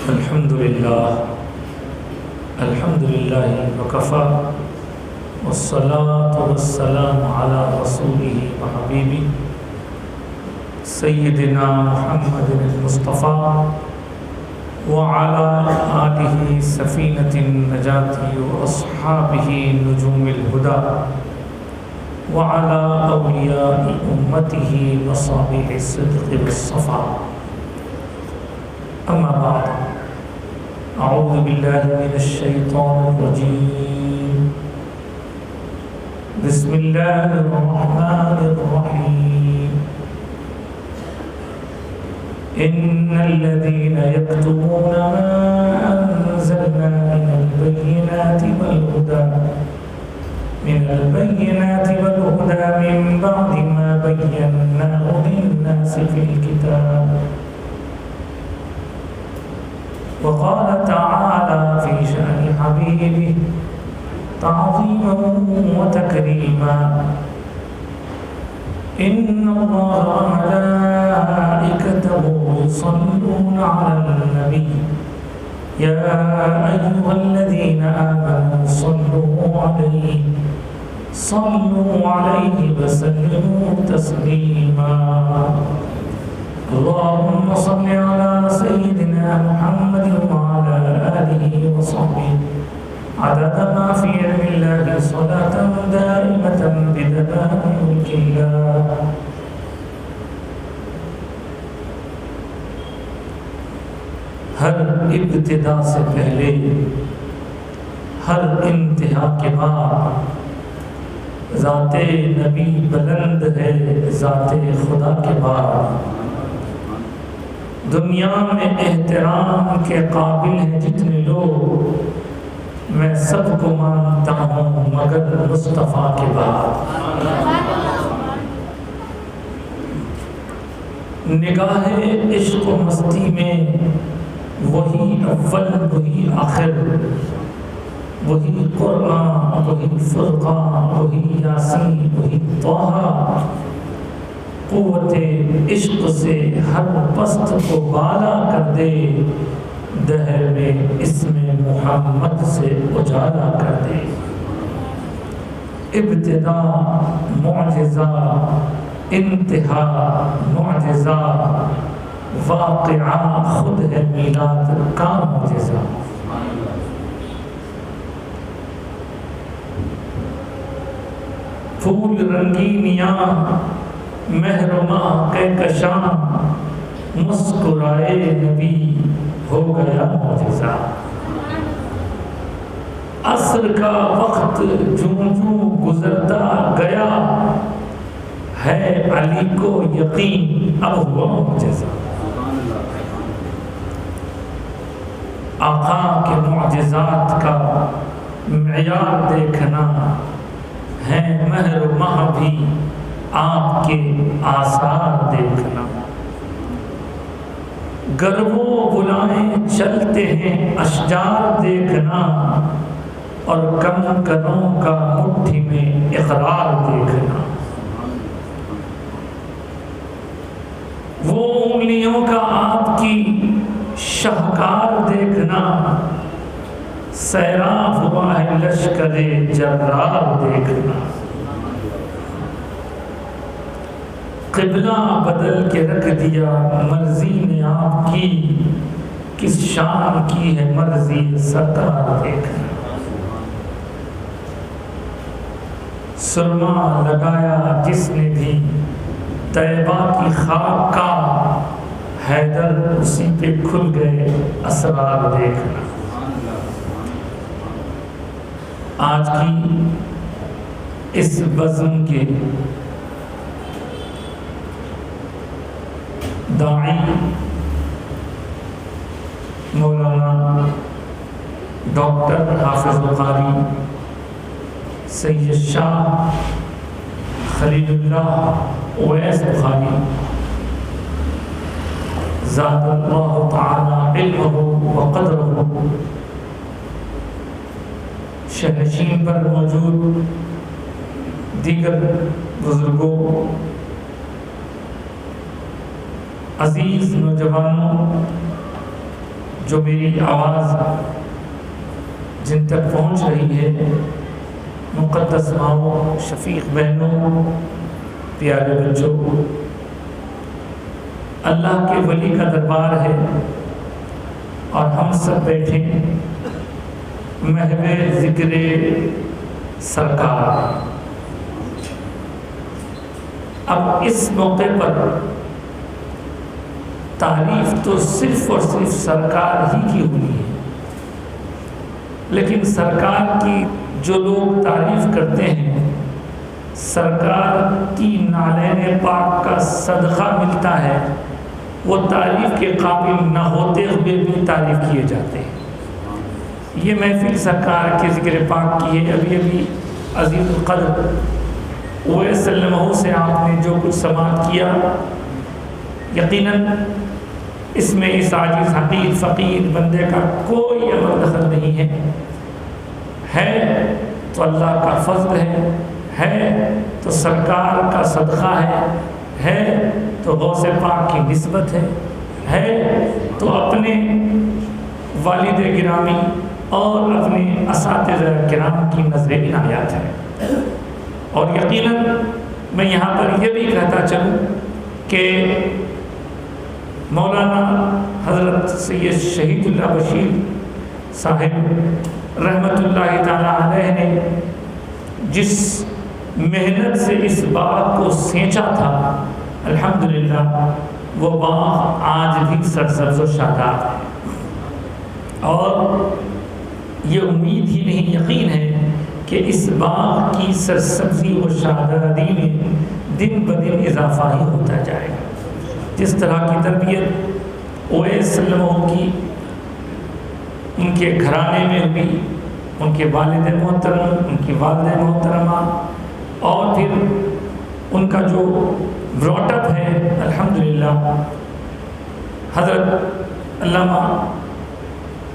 الحمد للہ وکفا والصلاة والسلام علی رسولہ وحبیبہ سیدنا محمد المصطفیٰ وعلى آلہ سفینۃ النجاۃ واصحابہ نجوم الہدی وعلى أولياء أمته مصابيح الصدق والصفاء. أما بعد، أعوذ بالله من الشيطان الرجيم. بسم الله الرحمن الرحيم. إن الذين يكتمون ما أنزلنا من البينات والهدى من بعد ما بيناه للناس في الكتاب. وقال تعالى في شأن حبيبه تعظيما وتكريما: إن الله وملائكته يصلون على النبي يا أيها الذين آمنوا صلوا عليه وسلموا تسليما. اللهم صل على سيدنا محمد وعلى آله وصحبه عدد ما في علم الله صلاة دائمة بدوام ملك الله. ہر ابتدا سے پہلے، ہر انتہا کے بعد ذات نبی بلند ہے، ذات خدا کے بعد دنیا میں احترام کے قابل ہیں جتنے لوگ، میں سب کو مانتا ہوں مگر مصطفیٰ کے بعد. نگاہ عشق و مستی میں وہی اول وہی آخر، وہی قرآن وہی فرقان وہی یاسین وہی طٰہٰ، قوت عشق سے ہر پست کو بالا کر دے، دہر میں اسم محمد سے اجالا کر دے. ابتدا معجزہ، انتہا معجزہ، واقعہ خود ہے میلاد کا معجزہ. پھول رنگینیاں محرمہ کہکشاں، مسکرائے نبی ہو گیا معجزہ. عصر کا وقت جوں جوں گزرتا گیا، ہے علی کو یقین اب ہوا معجزہ. آقا کے معجزات کا معیار دیکھنا ہے، مہر و ماہ بھی آپ کے آثار دیکھنا. گر وہ بلائیں چلتے ہیں اشجار دیکھنا، اور کنکروں کا مٹھی میں اقرار دیکھنا. وہ انگلیوں کا آپ کی شاہکار دیکھنا، سیراب ہوا ہے لشکر جرار دیکھنا. قبلہ بدل کے رکھ دیا مرضی نے آپ کی، کس شان کی ہے مرضی سرکار دیکھنا. سرما لگایا جس نے بھی طیبہ کی خاک کا، حیدر اسی پہ کھل گئے اسرار دیکھنا. آج کی اس بزم کے داعی مولانا ڈاکٹر حافظ بخاری سید شاہ خلیل اللہ اویس بخاری زاد اللہ تعالی علمہ وقدرہ شہنشین پر موجود دیگر بزرگوں، عزیز نوجوانوں جو میری آواز جن تک پہنچ رہی ہے، مقدس ماؤں، شفیق بہنوں، پیارے بچوں، اللہ کے ولی کا دربار ہے اور ہم سب بیٹھے محو ذکر سرکار. اب اس موقع پر تعریف تو صرف اور صرف سرکار ہی کی ہوئی ہے، لیکن سرکار کی جو لوگ تعریف کرتے ہیں، سرکار کی نالین پاک کا صدقہ ملتا ہے، وہ تعریف کے قابل نہ ہوتے ہوئے بھی تعریف کیے جاتے ہیں۔ یہ محفل سرکار کے ذکر پاک کی ہے۔ ابھی ابھی عزیز القدر اویس صلی اللہ علیہ وسلم سے آپ نے جو کچھ سماعت کیا، یقیناً اس میں اس عاجز حقیر فقیر بندے کا کوئی عمل دخل نہیں ہے تو اللہ کا فضل ہے تو سرکار کا صدقہ ہے تو غوث پاک کی نسبت ہے تو اپنے والد گرامی اور اپنے اساتذہ کرام کی نظر عنایت ہے۔ اور یقیناً میں یہاں پر یہ بھی کہتا چلوں کہ مولانا حضرت سید شہید اللہ بشیر صاحب رحمۃ اللہ تعالیٰ علیہ نے جس محنت سے اس باغ کو سینچا تھا، الحمدللہ وہ باغ آج بھی سرسبز و شاداب ہے، اور یہ امید ہی نہیں یقین ہے کہ اس باغ کی سرسبزی و شادابی میں دن بدن اضافہ ہی ہوتا جائے گا۔ جس طرح کی تربیت اویس صلی اللہ علیہ وسلم کی ان کے گھرانے میں ہوئی، ان کے والد محترم، ان کی والدہ محترمہ، اور پھر ان کا جو براٹ اپ ہے، الحمدللہ حضرت علامہ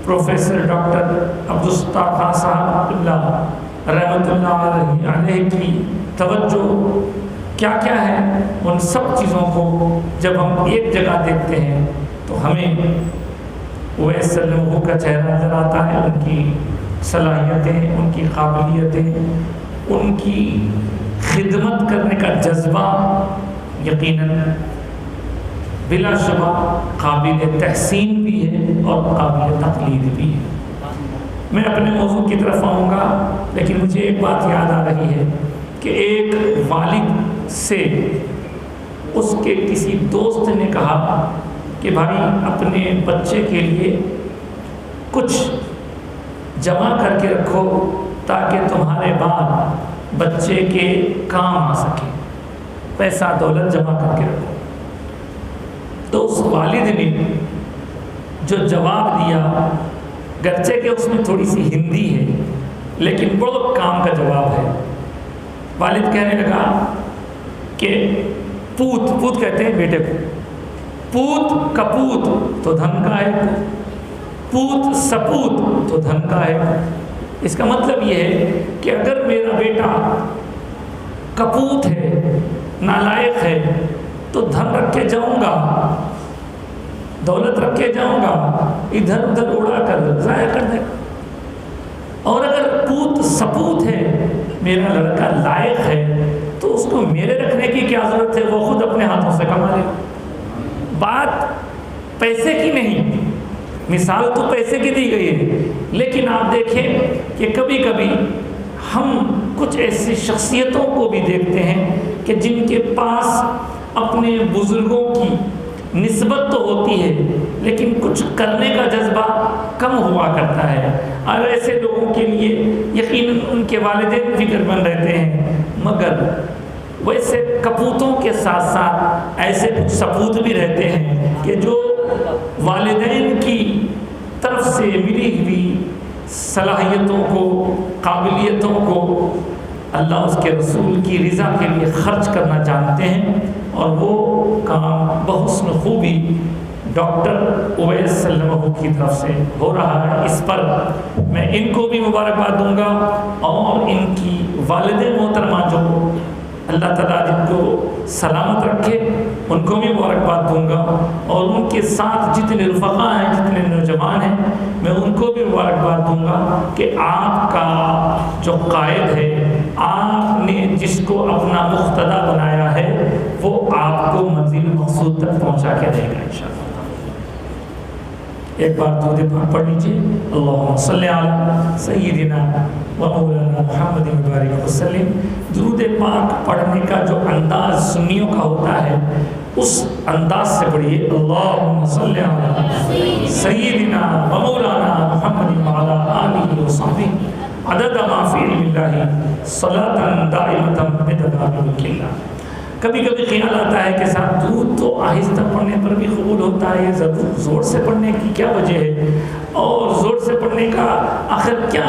پروفیسر ڈاکٹر عبدالستار خان صاحب اللہ رحمۃ اللہ علیہ کی توجہ کیا ہے، ان سب چیزوں کو جب ہم ایک جگہ دیکھتے ہیں تو ہمیں اویس صلی اللہ علیہ وسلم کا چہرہ نظر آتا ہے، ان کی صلاحیتیں، ان کی قابلیتیں، ان کی خدمت کرنے کا جذبہ یقیناً بلا شبہ قابل تحسین بھی ہے اور قابل تقلید بھی ہے۔ میں اپنے موضوع کی طرف آؤں گا، لیکن مجھے ایک بات یاد آ رہی ہے کہ ایک والد سے اس کے کسی دوست نے کہا کہ بھائی اپنے بچے کے لیے کچھ جمع کر کے رکھو تاکہ تمہارے بعد بچے کے کام آ سکے، پیسہ دولت جمع کر کے رکھو۔ تو اس والد نے جو جواب دیا، گرچہ کہ اس میں تھوڑی سی ہندی ہے لیکن بڑا کام کا جواب ہے۔ والد کہنے لگا کہ پوت کہتے ہیں بیٹے کو، پوت کپوت تو دھن کا ہے، پوت سپوت تو دھن کا ہے۔ اس کا مطلب یہ ہے کہ اگر میرا بیٹا کپوت ہے، نالائق ہے، تو دھن رکھ کے جاؤں گا، دولت رکھ کے جاؤں گا، ادھر ادھر اڑا کر ضائع کر دے گا۔ اور اگر پوت سپوت ہے، میرا لڑکا لائق ہے، تو اس کو میرے رکھنے کی کیا ضرورت ہے، وہ خود اپنے ہاتھوں سے کما لے۔ بات پیسے کی نہیں، مثال تو پیسے کی دی گئی ہے، لیکن آپ دیکھیں کہ کبھی کبھی ہم کچھ ایسی شخصیتوں کو بھی دیکھتے ہیں کہ جن کے پاس اپنے بزرگوں کی نسبت تو ہوتی ہے لیکن کچھ کرنے کا جذبہ کم ہوا کرتا ہے، اور ایسے لوگوں کے لیے یقیناً ان کے والدین فکر مند رہتے ہیں، مگر ویسے کپوتوں کے ساتھ ساتھ ایسے کچھ سپوت بھی رہتے ہیں کہ جو والدین کی طرف سے ملی ہوئی صلاحیتوں کو، قابلیتوں کو اللہ اس کے رسول کی رضا کے لیے خرچ کرنا جانتے ہیں، اور وہ کام بحسن خوبی ڈاکٹر اویس صلی اللہ علیہ وسلم کی طرف سے ہو رہا ہے۔ اس پر میں ان کو بھی مبارکباد دوں گا، اور ان کی والد محترمہ جو اللہ تعالیٰ جن کو سلامت رکھے ان کو بھی مبارکباد دوں گا، اور ان کے ساتھ جتنے رفقا ہیں، جتنے نوجوان ہیں، میں ان کو بھی مبارکباد دوں گا کہ آپ کا جو قائد ہے، آپ نے جس کو اپنا مقتدی بنایا ہے، وہ آپ کو منزل مقصود تک پہنچا کے دے گا انشاءاللہ۔ ایک بار درود پاک پڑھ لیجیے، اللہم صلی علی سیدنا و مولانا محمد مبارک وسلم۔ درود پاک پڑھنے کا جو انداز سنیوں کا ہوتا ہے، اس انداز سے پڑھیے، اللہم صلی علی سیدنا و مولانا محمد وعلی آلہ وصحبہ عدد ما فی علم اللہ صلاۃ دائمۃ بدوام ملک اللہ۔ کبھی کبھی خیال آتا ہے کہ صاحب درود تو آہستہ پڑھنے پر بھی قبول ہوتا ہے، یہ ضرور زور سے پڑھنے کی کیا وجہ ہے، اور زور سے پڑھنے کا آخر کیا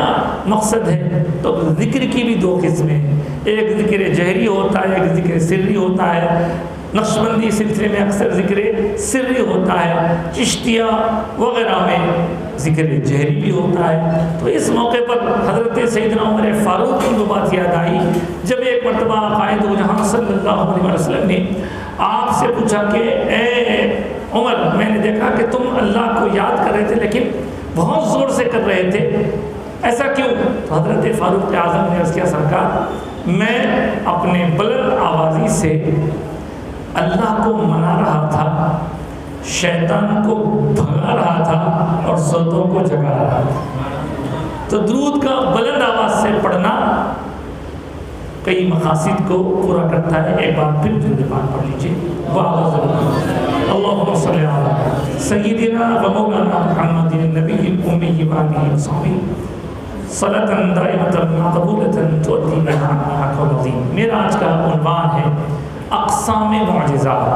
مقصد ہے؟ تو ذکر کی بھی دو قسمیں ہیں، ایک ذکر جہری ہوتا ہے، ایک ذکر سری ہوتا ہے۔ نقشبندی سلسلے میں اکثر ذکر سری ہوتا ہے، چشتیہ وغیرہ میں ذکر جہری بھی ہوتا ہے۔ تو اس موقع پر حضرت سیدنا عمر فاروق کی وہ بات یاد آئی جب ایک مرتبہ قائد جہاں صلی اللہ علیہ وسلم نے آپ سے پوچھا کہ اے عمر، میں نے دیکھا کہ تم اللہ کو یاد کر رہے تھے لیکن بہت زور سے کر رہے تھے، ایسا کیوں؟ تو حضرت فاروق اعظم نے عرض کیا، سرکار میں اپنے بلند آوازی سے اللہ کو منا رہا تھا، شیطان کو بھگا رہا تھا اور سوتوں کو جگا رہا تھا۔ تو درود کا بلند آواز سے پڑھنا کئی مقاصد کو پورا کرتا ہے۔ ایک بار پھر درود پاک پڑھ لیجیے، اللہم صلی علی سیدنا و مولانا محمد النبی الامی و آلہ وصحبہ صلاۃ دائمۃ مقبولۃ تؤدی بنا حق العظیم۔ میرا آج کا عنوان ہے اقسام معجزات۔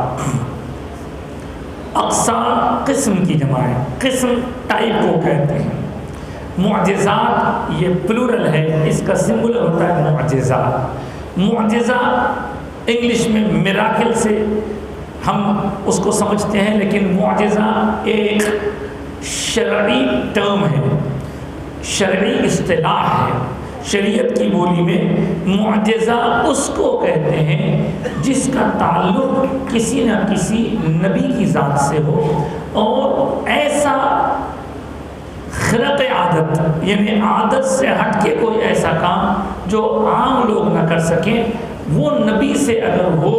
اقسام قسم کی جمع ہے، قسم ٹائپ کو کہتے ہیں۔ معجزات یہ پلورل ہے، اس کا سنگولر ہوتا ہے معجزات۔ معجزہ انگلش میں میراکل سے ہم اس کو سمجھتے ہیں، لیکن معجزہ ایک شرعی ٹرم ہے، شرعی اصطلاح ہے۔ شریعت کی بولی میں معجزہ اس کو کہتے ہیں جس کا تعلق کسی نہ کسی نبی کی ذات سے ہو، اور ایسا خرق عادت یعنی عادت سے ہٹ کے کوئی ایسا کام جو عام لوگ نہ کر سکیں، وہ نبی سے اگر ہو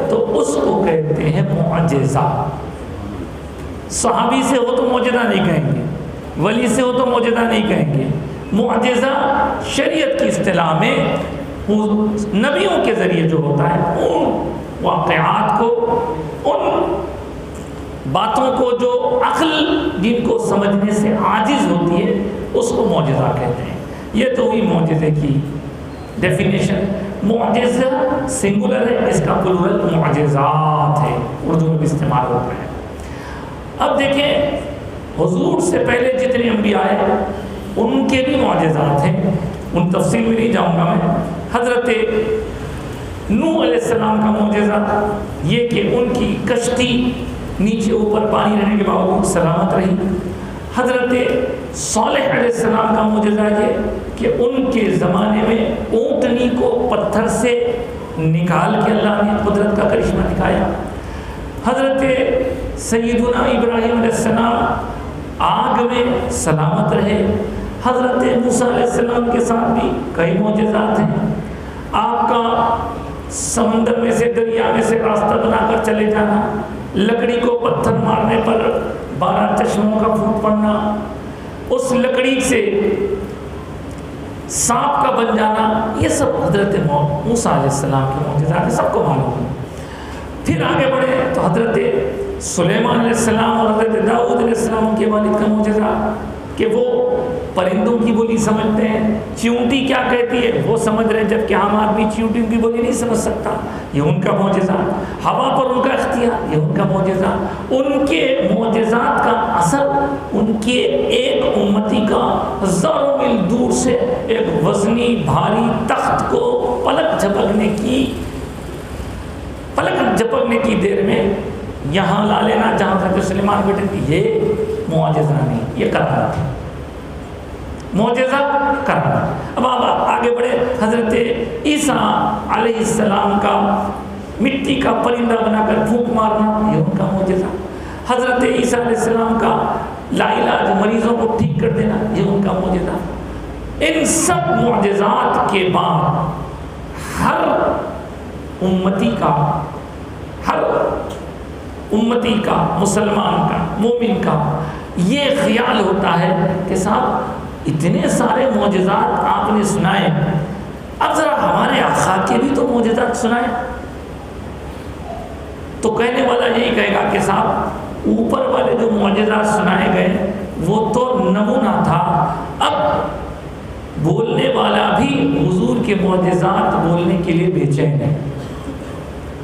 تو اس کو کہتے ہیں معجزہ۔ صحابی سے ہو تو معجزہ نہیں کہیں گے، ولی سے ہو تو معجزہ نہیں کہیں گے۔ معجزہ شریعت کی اصطلاح میں نبیوں کے ذریعے جو ہوتا ہے، ان واقعات کو، ان باتوں کو جو عقل جن کو سمجھنے سے عاجز ہوتی ہے، اس کو معجزہ کہتے ہیں۔ یہ تو ہوئی معجزے کی ڈیفینیشن۔ معجزہ سنگولر ہے، اس کا پلورل معجزات ہے، اردو میں بھی استعمال ہوتا ہے۔ اب دیکھیں، حضور سے پہلے جتنے انبیاء ہیں ان کے بھی معجزات ہیں، ان تفصیل میں نہیں جاؤں گا میں۔ حضرت نوح علیہ السلام کا معجزہ یہ کہ ان کی کشتی نیچے اوپر پانی رہنے کے باوجود سلامت رہی۔ حضرت صالح علیہ السلام کا معجزہ یہ کہ ان کے زمانے میں اونٹنی کو پتھر سے نکال کے اللہ نے قدرت کا کرشمہ دکھایا۔ حضرت سیدنا ابراہیم علیہ السلام آگ میں سلامت رہے۔ حضرت موسیٰ علیہ السلام کے ساتھ بھی کئی معجزات ہیں۔ آپ کا سمندر میں سے، دریا میں سے راستہ بنا کر چلے جانا، لکڑی کو پتھر مارنے پر 12 چشموں کا پھوٹ پڑنا، اس لکڑی سے سانپ کا بن جانا، یہ سب حضرت موسیٰ علیہ السلام کے معجزات ہیں، سب کو معلوم ہے۔ پھر آگے بڑھے تو حضرت سلیمان علیہ السلام اور حضرت داؤد علیہ السلام کے والد کا معجزہ کہ وہ پرندوں کی بولی سمجھتے ہیں، چیونٹی کیا کہتی ہے وہ سمجھ رہے ہیں، جبکہ عام آدمی چیونٹی کی بولی نہیں سمجھ سکتا، یہ ان کا معجزہ۔ ہوا پر ان کا اختیار، یہ ان کا معجزہ۔ ان کے معجزات کا اثر ان کے ایک امتی کا ہزاروں میل دور سے ایک وزنی بھاری تخت کو پلک جھپکنے کی دیر میں یہاں لا لینا جہاں حضرت سلیمان بیٹھے تھے، یہ معجزہ نہیں، یہ کرامت ہے، معجزہ کرامت۔ اب آپ آگے بڑھے، حضرت عیسیٰ علیہ السلام کا مٹی کا پرندہ بنا کر پھونک مارنا، یہ ان کا معجزہ۔ حضرت عیسیٰ علیہ السلام کا لا علاج مریضوں کو ٹھیک کر دینا، یہ ان کا معجزہ۔ ان سب معجزات کے بعد ہر امتی کا مسلمان کا، مومن کا یہ خیال ہوتا ہے کہ صاحب اتنے سارے معجزات آپ نے سنائے، اب ذرا ہمارے آقا کے بھی تو معجزات سنائے۔ تو کہنے والا یہی کہے گا کہ صاحب اوپر والے جو معجزات سنائے گئے وہ تو نمونہ تھا، اب بولنے والا بھی حضور کے معجزات بولنے کے لیے بے چین ہے۔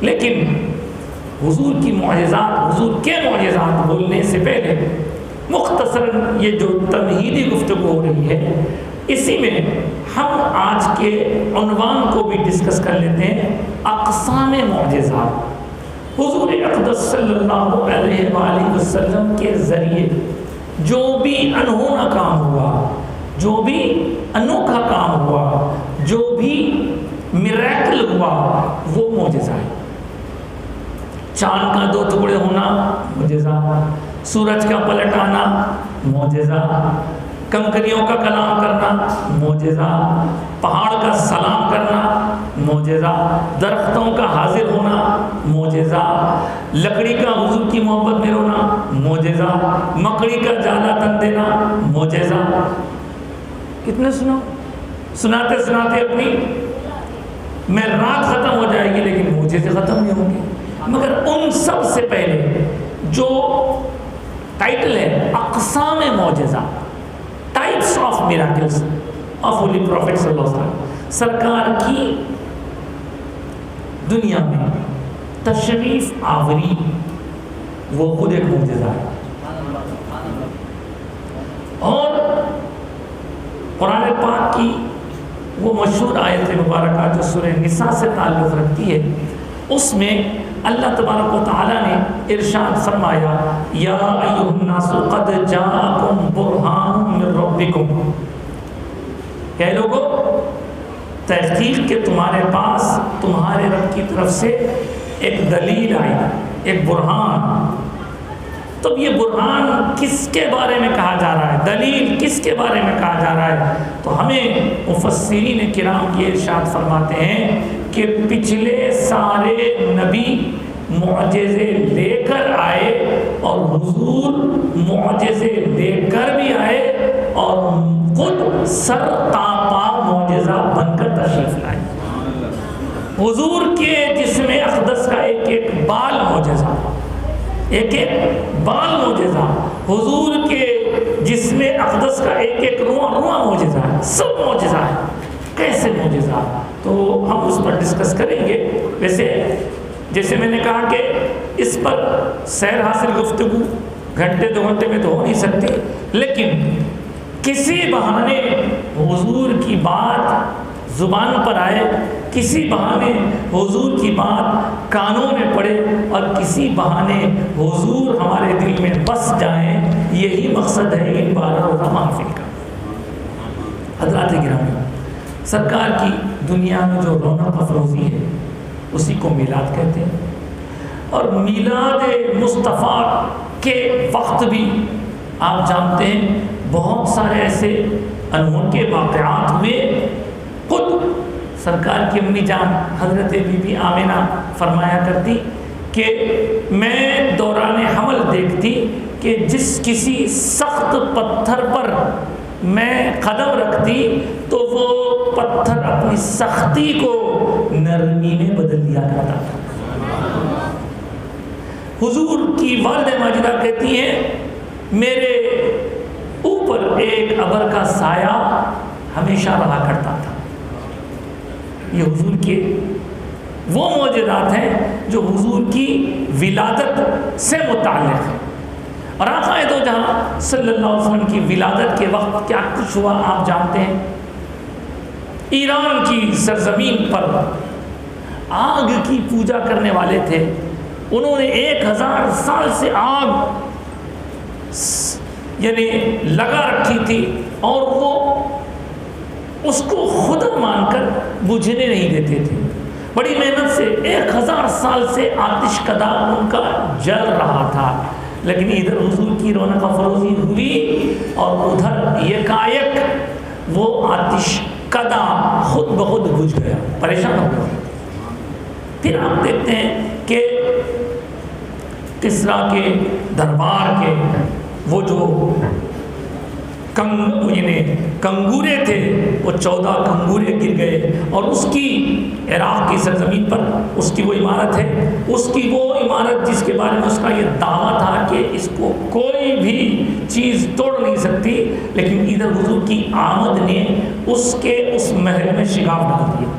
لیکن حضور کی معجزات، حضور کے معجزات بولنے سے پہلے مختصراً یہ جو تمہیدی گفتگو ہو رہی ہے، اسی میں ہم آج کے عنوان کو بھی ڈسکس کر لیتے ہیں، اقسام معجزات۔ حضور اقدس صلی اللہ علیہ وآلہ وسلم کے ذریعے جو بھی انہونا کام ہوا، جو بھی انوکھا کام ہوا، جو بھی میریکل ہوا، وہ معجزہ ہے۔ چاند کا 2 ٹکڑے ہونا معجزہ، سورج کا پلٹ آنا معجزہ، کنکریوں کا کلام کرنا معجزہ، پہاڑ کا سلام کرنا معجزہ، درختوں کا حاضر ہونا معجزہ، لکڑی کا حضور کی محبت میں رونا معجزہ، مکڑی کا جالا تن دینا معجزہ۔ کتنے سناتے سناتے اپنی میں رات ختم ہو جائے گی لیکن معجزے ختم نہیں ہوں گے۔ مگر ان سب سے پہلے جو ٹائٹل ہے اقسام معجزہ، types of miracles of holy prophet صلی اللہ علیہ وسلم، سرکار کی دنیا میں تشریف آوری وہ خود ایک معجزہ ہے۔ اور قرآن پاک کی وہ مشہور آیت مبارکہ جو سورہ نساء سے تعلق رکھتی ہے، اس میں اللہ تبارک و تعالی نے ارشاد فرمایا، یا ایھا الناس قد جاءکم برہان من ربکم، کہ لوگو تحقیق کہ تمہارے پاس تمہارے رب کی طرف سے ایک دلیل آئی، ایک برہان۔ تو یہ برہان کس کے بارے میں کہا جا رہا ہے، دلیل کس کے بارے میں کہا جا رہا ہے؟ تو ہمیں مفسرین کرام یہ ارشاد فرماتے ہیں کہ پچھلے سارے نبی معجزے لے کر آئے اور حضور معجزے لے کر بھی آئے اور خود سر تاپا معجزہ بن کر تشریف لائے۔ حضور کے جسم اقدس کا ایک ایک بال معجزہ، ایک ایک بال معجزہ، حضور کے جسم اقدس کا ایک ایک رواں رواں معجزہ ہے، سب معجزہ ہے۔ کیسے معجزہ؟ تو ہم اس پر ڈسکس کریں گے۔ ویسے جیسے میں نے کہا کہ اس پر سیر حاصل گفتگو گھنٹے 2 گھنٹے میں تو ہو نہیں سکتی، لیکن کسی بہانے حضور کی بات زبان پر آئے، کسی بہانے حضور کی بات کانوں میں پڑے، اور کسی بہانے حضور ہمارے دل میں بس جائیں، یہی مقصد ہے ان 12 روزہ محفل کا۔ حضرات گرامی، سرکار کی دنیا میں جو رونق افروزی ہے اسی کو میلاد کہتے ہیں، اور میلاد مصطفیٰ کے وقت بھی آپ جانتے ہیں بہت سارے ایسے انہونے واقعات ہوئے۔ خود سرکار کی امی جان حضرت بی بی آمنہ فرمایا کرتی کہ میں دوران حمل دیکھتی کہ جس کسی سخت پتھر پر میں قدم رکھتی تو وہ پتھر اپنی سختی کو نرمی میں بدل دیا کرتا تھا۔ حضور کی والدہ ماجدہ کہتی ہیں میرے اوپر ایک ابر کا سایہ ہمیشہ رہا کرتا تھا۔ یہ حضور کے وہ معجزات ہیں جو حضور کی ولادت سے متعلق ہیں۔ اور آقا دو جہاں صلی اللہ علیہ وسلم کی ولادت کے وقت کیا کچھ ہوا آپ جانتے ہیں۔ ایران کی سرزمین پر آگ کی پوجا کرنے والے تھے، انہوں نے 1000 سال سے آگ یعنی لگا رکھی تھی، اور وہ اس کو خدا مان کر بجھنے نہیں دیتے تھے۔ بڑی محنت سے 1000 سال سے آتش کدا ان کا جل رہا تھا، لیکن ادھر حضور کی رونق افروزی ہوئی اور ادھر یکایک وہ آتش کدا خود بخود بجھ گیا، پریشان ہو گیا۔ پھر آپ دیکھتے ہیں کہ کسریٰ کے دربار کے وہ جو کنگورے تھے وہ 14 کنگورے گر گئے، اور اس کی عراق کی سرزمین پر اس کی وہ عمارت ہے، اس کی وہ عمارت جس کے بارے میں اس کا یہ دعویٰ تھا کہ اس کو کوئی بھی چیز توڑ نہیں سکتی، لیکن ادھر حضور کی آمد نے اس کے اس محل میں شگاف ڈال دیا۔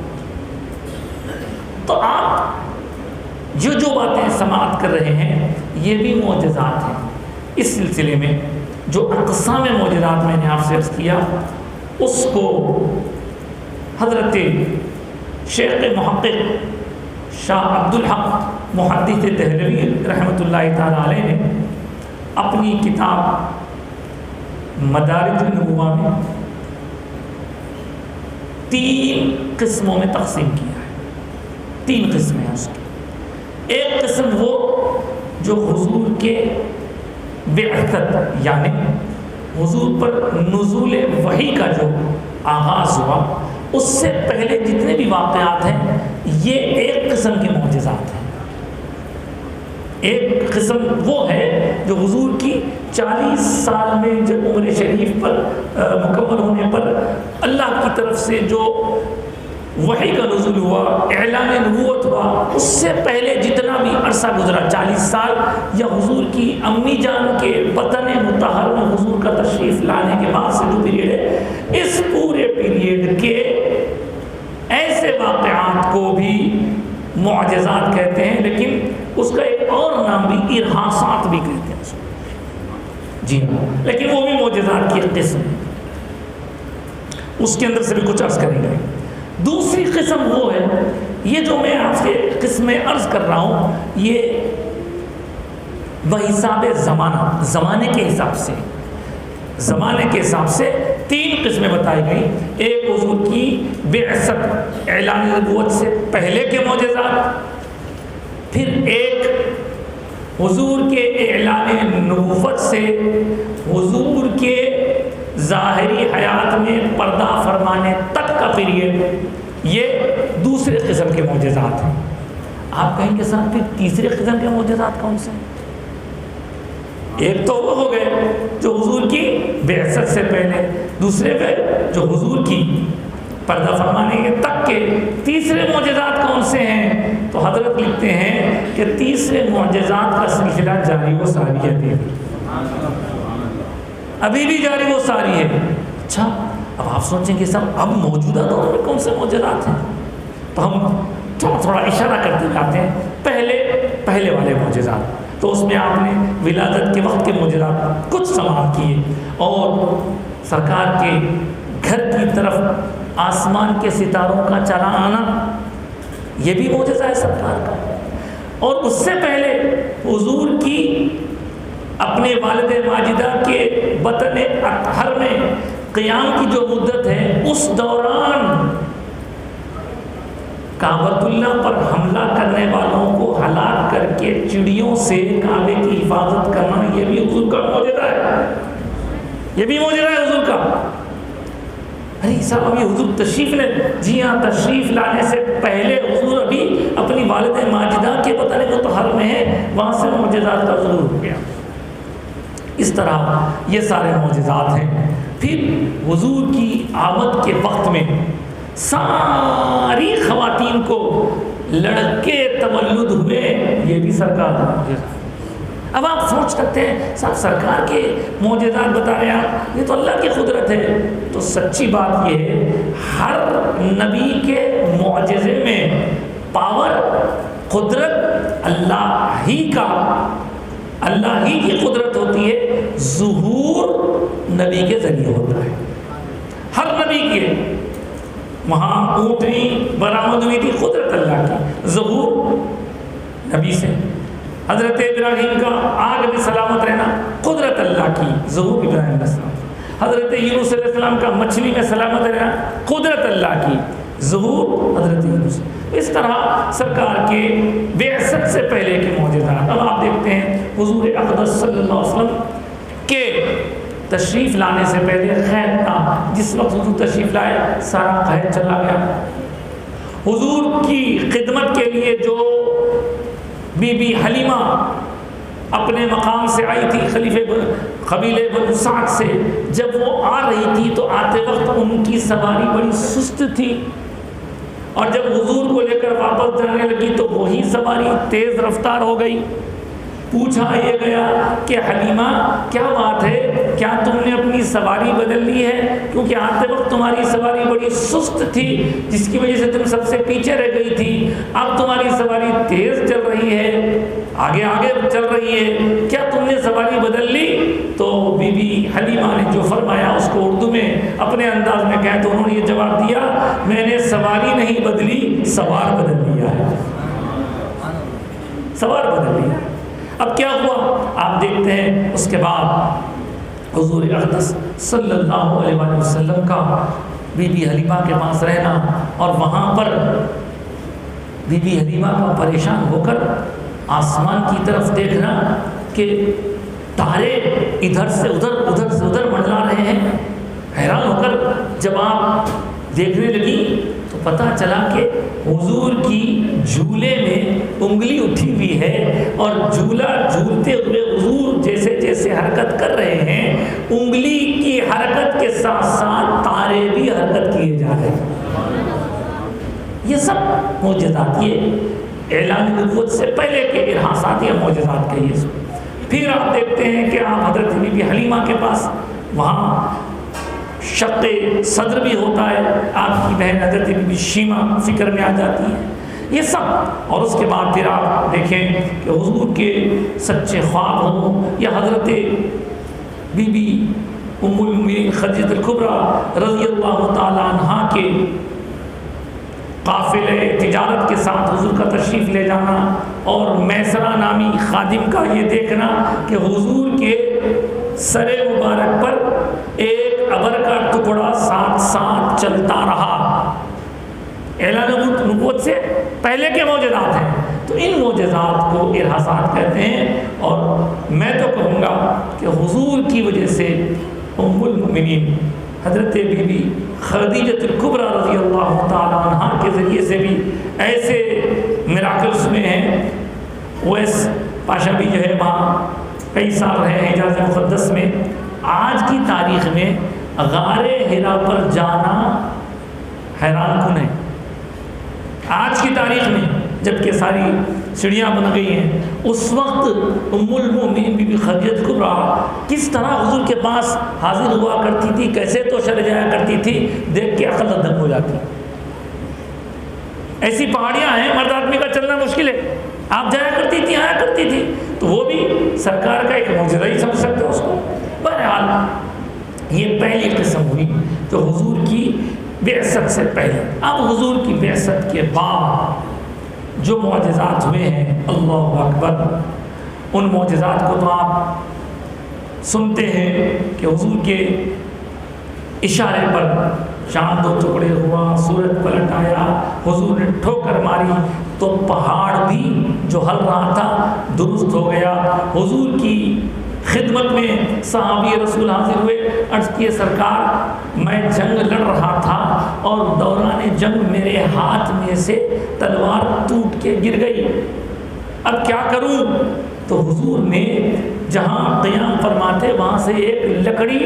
تو آپ یہ جو باتیں سماعت کر رہے ہیں یہ بھی معجزات ہیں۔ اس سلسلے میں جو اقسام معجزات میں نے آپ سے عرض کیا اس کو حضرت شیخ محقق شاہ عبدالحق محدث دہلوی رحمۃ اللہ تعالیٰ علیہ نے اپنی کتاب مدارج النبوہ میں 3 قسموں میں تقسیم کیا ہے۔ 3 قسمیں ہیں اس کی۔ ایک قسم وہ جو حضور کے بعثت یعنی حضور پر نزول وحی کا جو آغاز ہوا اس سے پہلے جتنے بھی واقعات ہیں یہ ایک قسم کے معجزات ہیں۔ ایک قسم وہ ہے جو حضور کی 40 سال میں جب عمر شریف پر مکمل ہونے پر اللہ کی طرف سے جو وحی کا نزول ہوا، اعلان نبوت ہوا، اس سے پہلے جتنا بھی عرصہ گزرا 40 سال یا حضور کی امی جان کے وطن مطہر میں حضور کا تشریف لانے کے بعد سے جو پیریڈ ہے، اس پورے پیریڈ کے ایسے واقعات کو بھی معجزات کہتے ہیں، لیکن اس کا ایک اور نام بھی ارہاسات بھی کہتے ہیں جی ہاں، لیکن وہ بھی معجزات کی قسم ہے، اس کے اندر سے بھی کچھ عرض کریں گے۔ دوسری قسم وہ ہے، یہ جو میں آپ سے قسمیں عرض کر رہا ہوں یہ بحساب زمانہ، زمانے کے حساب سے، زمانے کے حساب سے 3 قسمیں بتائی گئی۔ ایک حضور کی بعثت اعلان نبوت سے پہلے کے معجزات، پھر ایک حضور کے اعلان نبوت سے حضور کے ظاہری حیات میں پردہ فرمانے تک کا پیریڈ، یہ دوسرے قسم کے معجزات ہیں۔ آپ کہیں گے صاحب پھر تیسرے قسم کے معجزات کون سے ہیں؟ ایک تو وہ ہو گئے جو حضور کی بعثت سے پہلے، دوسرے پہ جو حضور کی پردہ فرمانے کے تک کے۔ تیسرے معجزات کون سے ہیں؟ تو حضرت لکھتے ہیں کہ تیسرے معجزات کا سلسلہ جاری و ساری ہے، ابھی بھی جاری و ساری ہے۔ اچھا، اب آپ سوچیں گے صاحب اب موجودہ دور میں کون سے معجزات ہیں؟ تو ہم تھوڑا اشارہ کرتے جاتے ہیں پہلے والے معجزات۔ تو اس میں آپ نے ولادت کے وقت کے معجزات کچھ سماعت کیے، اور سرکار کے گھر کی طرف آسمان کے ستاروں کا چلا آنا، یہ بھی معجزہ ہے سرکار کا۔ اور اس سے پہلے حضور کی اپنے والد ماجدہ کے وطن اطہر میں قیام کی جو مدت ہے، اس دوران کعبۃ اللہ پر حملہ کرنے والوں کو ہلاک کر کے چڑیوں سے کعبے کی حفاظت کرنا، یہ بھی حضور کا معجزہ ہے، یہ بھی معجزہ ہے حضور کا۔ ارے صاحب یہ حضور تشریف لے، جی ہاں، تشریف لانے سے پہلے حضور ابھی اپنی والد ماجدہ کے وطن مطہر میں ہے، وہاں سے معجزات کا ظہور ہو گیا۔ اس طرح یہ سارے معجزات ہیں۔ پھر حضور کی آمد کے وقت میں ساری خواتین کو لڑکے تولد ہوئے، یہ بھی سرکار کا معجزہ۔ اب آپ سوچ سکتے ہیں صاحب سرکار کے معجزات بتا رہے ہیں، یہ تو اللہ کی قدرت ہے۔ تو سچی بات یہ ہے ہر نبی کے معجزے میں پاور، قدرت اللہ ہی کی قدرت ہوتی ہے، ظہور نبی کے ذریعے ہوتا ہے۔ ہر نبی کے وہاں اونٹنی برآمد ہوئی تھی، قدرت اللہ کی، ظہور نبی سے۔ حضرت ابراہیم کا آگ میں سلامت رہنا، قدرت اللہ کی، ظہور ابراہیم علیہ السلام۔ حضرت یونس علیہ السلام کا مچھلی میں سلامت رہنا، قدرت اللہ کی، ظہور حضرت یونس۔ اس طرح سرکار کے بعثت سے پہلے کے معجزات۔ اب آپ دیکھتے ہیں حضور اقدس صلی اللہ علیہ وسلم کے تشریف لانے سے پہلے خیر تھا، جس وقت حضور تشریف لائے سارا قحط چلا گیا۔ حضور کی خدمت کے لیے جو بی بی حلیمہ اپنے مقام سے آئی تھی، قبیلے بنو سعد سے، جب وہ آ رہی تھی تو آتے وقت ان کی سواری بڑی سست تھی، اور جب حضور کو لے کر واپس جانے لگی تو وہی سواری تیز رفتار ہو گئی۔ پوچھا یہ گیا کہ حلیمہ کیا بات ہے، کیا تم نے اپنی کی سواری بدل لی ہے، کیونکہ آتے وقت تمہاری سواری بڑی سست تھی جس کی وجہ سے تم سب سے پیچھے رہ گئی تھی، اب تمہاری سواری تیز چل رہی ہے، آگے آگے چل رہی ہے، کیا تم نے سواری بدل لی؟ تو بی بی حلیمہ نے جو فرمایا اس کو اردو میں اپنے انداز میں کہا تو انہوں نے یہ جواب دیا، میں نے سواری نہیں بدلی، سوار بدل لیا ہے، سوار بدل لیا۔ اب کیا ہوا آپ دیکھتے ہیں، اس کے بعد حضور اقدس صلی اللہ علیہ وآلہ وسلم کا بی بی حلیمہ کے پاس رہنا، اور وہاں پر بی بی حلیمہ کا پریشان ہو کر آسمان کی طرف دیکھنا کہ تارے ادھر سے ادھر ادھر سے ادھر منڈلا رہے ہیں، حیران ہو کر جب آپ دیکھنے لگی تو پتہ چلا کہ حضور کی جھولے میں انگلی اٹھی ہوئی ہے، اور جھولا جھولتے ہوئے حضور جیسے جیسے حرکت کر رہے ہیں انگلی کی حرکت کے ساتھ ساتھ تارے بھی حرکت کیے جا رہے ہیں۔ یہ سب معجزات، یہ اعلان نبوت سے پہلے کے ارحاسات یا معجزات کے یہ۔ پھر آپ دیکھتے ہیں کہ آپ حضرت بی بی حلیمہ کے پاس وہاں شق صدر بھی ہوتا ہے، آپ کی بہن حضرت بی بی شیمہ فکر میں آ جاتی ہے، یہ سب۔ اور اس کے بعد پھر آپ دیکھیں کہ حضور کے سچے خواب ہوں یا حضرت بی بی ام المؤمنین خدیجہ الکبریٰ رضی اللہ تعالی عنہا کے قافلے تجارت کے ساتھ حضور کا تشریف لے جانا، اور میسرہ نامی خادم کا یہ دیکھنا کہ حضور کے سر مبارک پر ایک ابر کا ٹکڑا ساتھ ساتھ چلتا رہا۔ اعلان نبوت سے پہلے کے معجزات ہیں، تو ان معجزات کو ارحاسات کہتے ہیں۔ اور میں تو کہوں گا کہ حضور کی وجہ سے ام المؤمنین حضرت بی بی خدیجہ الکبریٰ رضی اللہ تعالی عنہا کے ذریعے سے بھی ایسے میراکلز میں ہیں۔ اویس پاشا بھی جو ہے وہاں کئی سال رہے ہیں حجاز مقدس میں۔ آج کی تاریخ میں غار حرا پر جانا حیران کن ہے، آج کی تاریخ میں جبکہ ساری سیڑھیاں بن گئی ہیں، اس وقت ام المؤمنین بی بی خدیجہ الکبریٰ کس طرح حضور کے پاس حاضر ہوا کرتی تھی، کیسے تو چلے جایا کرتی تھی، دیکھ کے عقل دنگ ہو جاتی۔ ایسی پہاڑیاں ہیں مرد آدمی کا چلنا مشکل ہے، آپ جایا کرتی تھی، آیا کرتی تھی، تو وہ بھی سرکار کا ایک معجزہ ہی سمجھ سکتے اس کو۔ بہرحال یہ پہلی قسم ہوئی تو حضور کی بعثت سے پہلے۔ اب حضور کی بعثت کے بعد جو معجزات ہوئے ہیں، اللہ اکبر، ان معجزات کو تو آپ سنتے ہیں کہ حضور کے اشارے پر چاند دو ٹکڑے ہوا، سورج پلٹ آیا، حضور نے ٹھوکر ماری تو پہاڑ بھی جو ہل رہا تھا درست ہو گیا۔ حضور کی خدمت میں صحابی رسول حاضر ہوئے، عرض کیے سرکار میں جنگ لڑ رہا تھا اور دوران جنگ میرے ہاتھ میں سے تلوار ٹوٹ کے گر گئی، اب کیا کروں؟ تو حضور نے جہاں قیام فرماتے وہاں سے ایک لکڑی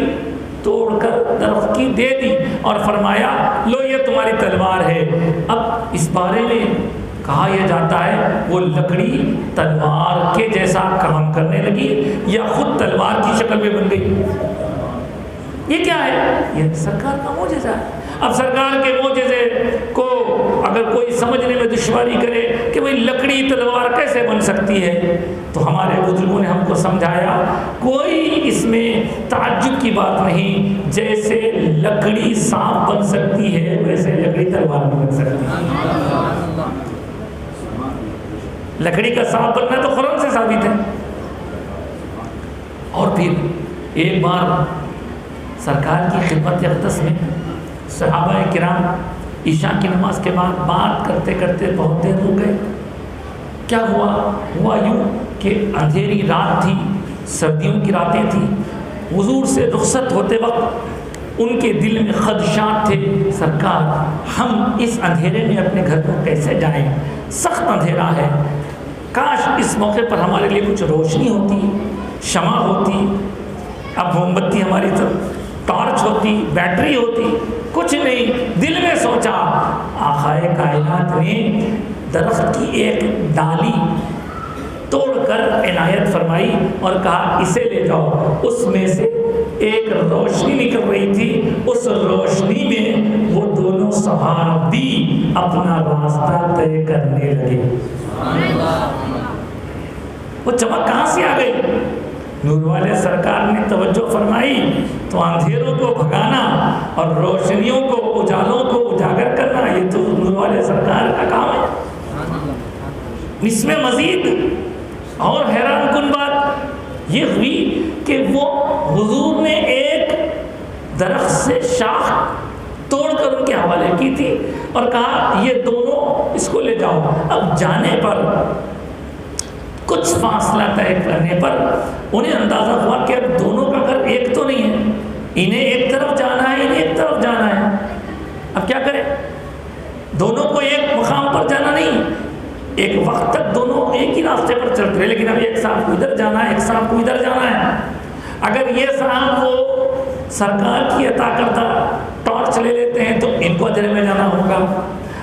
توڑ کر درخت کی دے دی اور فرمایا لو یہ تمہاری تلوار ہے۔ اب اس بارے میں کہا یہ جاتا ہے وہ لکڑی تلوار کے جیسا کام کرنے لگی یا خود تلوار کی شکل میں بن گئی۔ یہ کیا ہے؟ یہ سرکار کا معجزہ ہے۔ اب سرکار کے معجزے کو اگر کوئی سمجھنے میں دشواری کرے کہ بھئی لکڑی تلوار کیسے بن سکتی ہے، تو ہمارے بزرگوں نے ہم کو سمجھایا کوئی اس میں تعجب کی بات نہیں، جیسے لکڑی سانپ بن سکتی ہے ویسے لکڑی تلوار بھی بن سکتی ہے۔ لکڑی کا سانپ بننا تو قرآن سے ثابت ہے۔ اور پھر ایک بار سرکار کی خدمت اقدس میں صحابہ کرام عشاء کی نماز کے بعد بات کرتے کرتے بہت دیر ہو گئے۔ کیا ہوا یوں کہ اندھیری رات تھی، سردیوں کی راتیں تھیں، حضور سے رخصت ہوتے وقت ان کے دل میں خدشات تھے، سرکار ہم اس اندھیرے میں اپنے گھر کو کیسے جائیں، سخت اندھیرا ہے، کاش اس موقع پر ہمارے لیے کچھ روشنی ہوتی، شمع ہوتی، اب موم بتی ہماری طرف ٹارچ ہوتی، بیٹری ہوتی، کچھ نہیں۔ دل میں سوچا آقائے کائنات نے درخت کی ایک ڈالی توڑ کر عنایت فرمائی اور کہا اسے لے جاؤ. اس میں سے ایک روشنی نکل رہی تھی، اس روشنی میں وہ دونوں صحابی اپنا راستہ طے کرنے لگے. وہ چمک کہاں سے آ گئی؟ نور والے سرکار نے توجہ فرمائی تو اندھیروں کو بھگانا اور روشنیوں کو، اجالوں کو اجاگر کرنا، یہ تو نور والے سرکار کا کام ہے. اس میں مزید اور حیران کن بات یہ ہوئی کہ وہ حضور نے ایک درخت سے شاخ توڑ کر ان کے حوالے کی تھی اور کہا یہ دونوں اس کو لے جاؤ. اب جانے پر کچھ فاصلہ طے کرنے پر انہیں اندازہ ہوا کہ اب دونوں کا گھر ایک تو نہیں ہے، انہیں ایک طرف جانا ہے، انہیں ایک طرف جانا ہے. اب کیا کریں؟ دونوں کو ایک مقام پر جانا نہیں، ایک وقت تک دونوں ایک ہی راستے پر چلتے رہے، لیکن اب ایک صاحب کو ادھر جانا ہے، ایک صاحب کو ادھر جانا ہے. اگر یہ صاحب کو سرکار کی عطا کردہ ٹارچ لے لیتے ہیں تو ان کو اندھیرے میں جانا ہوگا،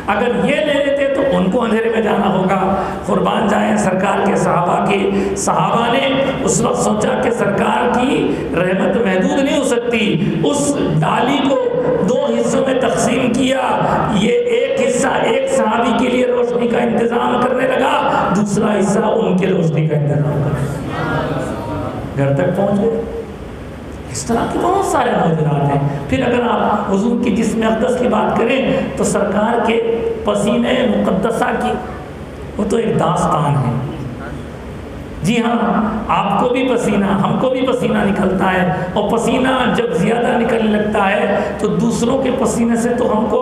اگر یہ لے لیتے تو ان کو اندھیرے میں جانا ہوگا. قربان جائیں سرکار کے صحابہ کے. صحابہ نے اس وقت سوچا کہ سرکار کی رحمت محدود نہیں ہو سکتی، اس ڈالی کو 2 حصوں میں تقسیم کیا. یہ ایک حصہ ایک صحابی کے لیے روشنی کا انتظام کرنے لگا، دوسرا حصہ ان کے روشنی کا انتظام کرنے. گھر تک پہنچ گئے. اس طرح کے بہت سارے معجزات ہیں. پھر اگر آپ حضور کی جسم اقدس کی بات کریں تو سرکار کے پسینے مقدسہ کی وہ تو ایک داستان ہے. جی ہاں، آپ کو بھی پسینہ، ہم کو بھی پسینہ نکلتا ہے، اور پسینہ جب زیادہ نکلنے لگتا ہے تو دوسروں کے پسینے سے تو ہم کو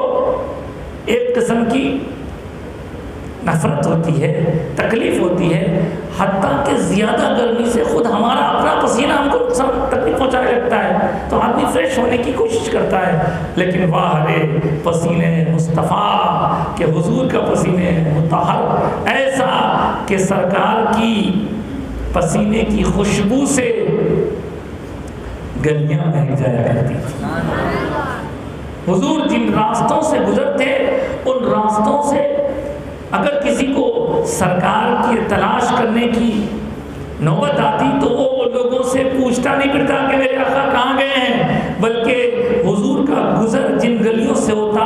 ایک قسم کی نفرت ہوتی ہے، تکلیف ہوتی ہے، حتیٰ کہ زیادہ گرمی سے خود ہمارا اپنا پسینہ ہم کو تکلیف پہنچانے لگتا ہے تو آدمی فریش ہونے کی کوشش کرتا ہے. لیکن واہ رے پسینے مصطفیٰ کہ حضور کا پسینے مطہر ایسا کہ سرکار کی پسینے کی خوشبو سے گلیاں مہک جایا کرتی تھی. حضور جن راستوں سے گزرتے ان راستوں سے اگر کسی کو سرکار کی تلاش کرنے کی نوبت آتی تو وہ لوگوں سے پوچھتا نہیں پھرتا کہ میرے آقا کہاں گئے ہیں، بلکہ حضور کا گزر جن گلیوں سے ہوتا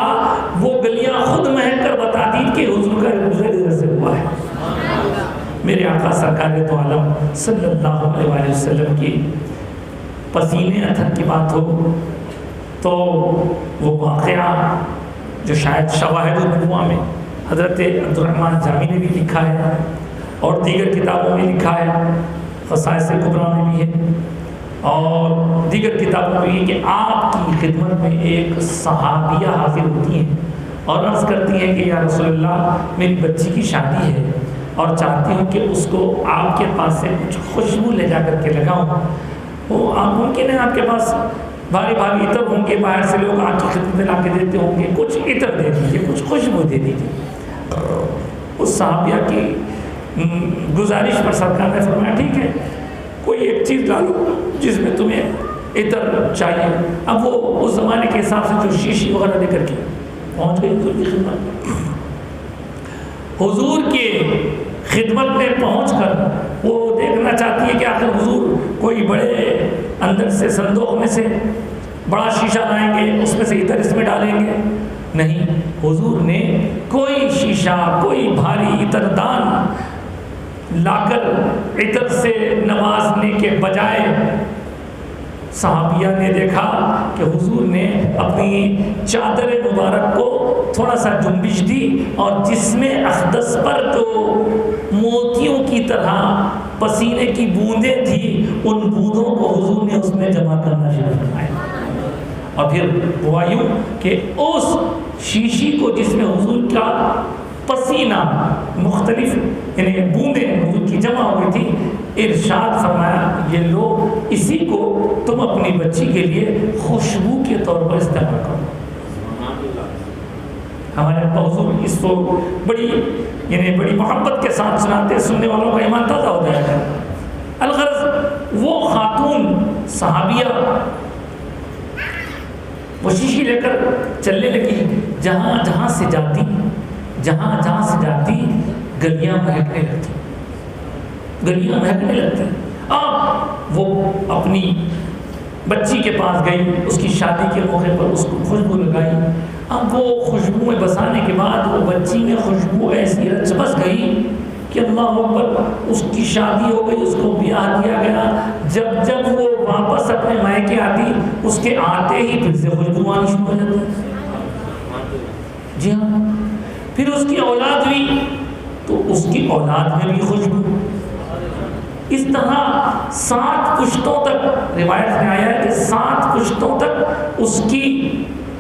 وہ گلیاں خود مہک کر بتاتی کہ حضور کا گزر ادھر سے ہوا ہے. میرے آقا سرکار دو عالم صلی اللہ علیہ وسلم کی پسینے اتھر کی بات ہو تو وہ واقعہ جو شاید شواہد النبوہ میں حضرت عبدالرحمن جامی نے بھی لکھا ہے اور دیگر کتابوں میں لکھا ہے، خصائص کبریٰ میں بھی ہے اور دیگر کتابوں میں بھی، کہ آپ کی خدمت میں ایک صحابیہ حاضر ہوتی ہیں اور عرض کرتی ہیں کہ یا رسول اللہ میری بچی کی شادی ہے اور چاہتی ہوں کہ اس کو آپ کے پاس سے کچھ خوشبو لے جا کر کے لگاؤں. وہ آپ ممکن ہے آپ کے پاس بھاری بھاری عطر ہوں گے، باہر سے لوگ آپ کی خدمت میں لا کے دیتے ہوں گے، کچھ عطر دے دیجیے، کچھ خوشبو دے دیجیے. اس صحابیہ کی گزارش پر سرکار نے فرمایا ٹھیک ہے کوئی ایک چیز ڈالو جس میں تمہیں عطر چاہیے. اب وہ اس زمانے کے حساب سے جو شیشی وغیرہ لے کر کے پہنچ گئی حضور کی خدمت. حضور کے خدمت میں پہنچ کر وہ دیکھنا چاہتی ہے کہ آخر حضور کوئی بڑے اندر سے صندوق میں سے بڑا شیشہ لائیں گے، اس میں سے عطر اس میں ڈالیں گے. نہیں، حضور نے کوئی شیشہ، کوئی بھاری عطر دان لا کر عطر سے نوازنے کے بجائے صحابیہ نے دیکھا کہ حضور نے اپنی چادر مبارک کو تھوڑا سا جنبش دی اور جس میں اقدس پر جو موتیوں کی طرح پسینے کی بوندیں تھیں ان بوندوں کو حضور نے اس میں جمع کرنا شروع فرمایا. اور پھر ہوا یوں کہ اس شیشی کو جس میں حضور کا پسینہ مختلف یعنی بوندیں حضور کی جمع ہوئی تھی، ارشاد فرمایا یہ لو اسی کو تم اپنی بچی کے لیے خوشبو کے طور پر استعمال کرو. ہمارے حضور اس کو بڑی محبت کے ساتھ سناتے، سننے والوں کا ایمان تازہ ہو جائے گا. الغرض وہ خاتون صحابیہ وہ شیشی لے کر چلنے لگی، جہاں سے جاتی گلیاں مہکنے لگتی. گلیاں مہکنے لگتی ہیں. اب وہ اپنی بچی کے پاس گئی، اس کی شادی کے موقع پر اس کو خوشبو لگائی. اب وہ خوشبو میں بسانے کے بعد وہ بچی میں خوشبو ایسی رچ بس گئی کہ اللہ اکبر، اس کی شادی ہو گئی، اس کو بیاہ دیا گیا. جب وہ واپس اپنے مائکے آتی، اس کے آتے ہی پھر سے خوشبو آنی شروع ہو جاتی. جی ہاں. پھر اس کی اولاد ہوئی تو اس کی اولاد میں بھی خوشبو. اس طرح 7 پشتوں تک روایت میں آیا ہے کہ 7 پشتوں تک اس کی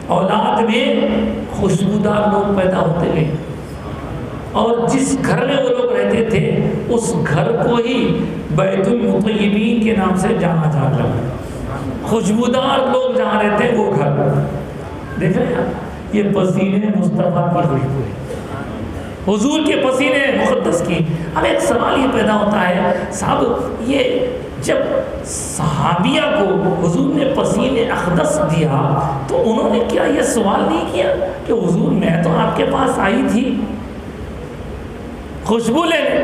اولاد میں خوشبودار لوگ پیدا ہوتے گئے. اور جس گھر میں وہ لوگ رہتے تھے اس گھر کو ہی بیت المطیبین کے نام سے جانا جاتا ہے. خوشبودار لوگ جہاں رہتے ہیں وہ گھر. دیکھ رہے ہیں یہ پسینے مصطفیٰ کی خوشبو ہے، حضور کے پسینے مقدس کی. اب ایک سوال یہ پیدا ہوتا ہے صاحب، یہ جب صحابیہ کو حضور نے پسینے اقدس دیا تو انہوں نے کیا یہ سوال نہیں کیا کہ حضور میں تو آپ کے پاس آئی تھی خوشبو لینے،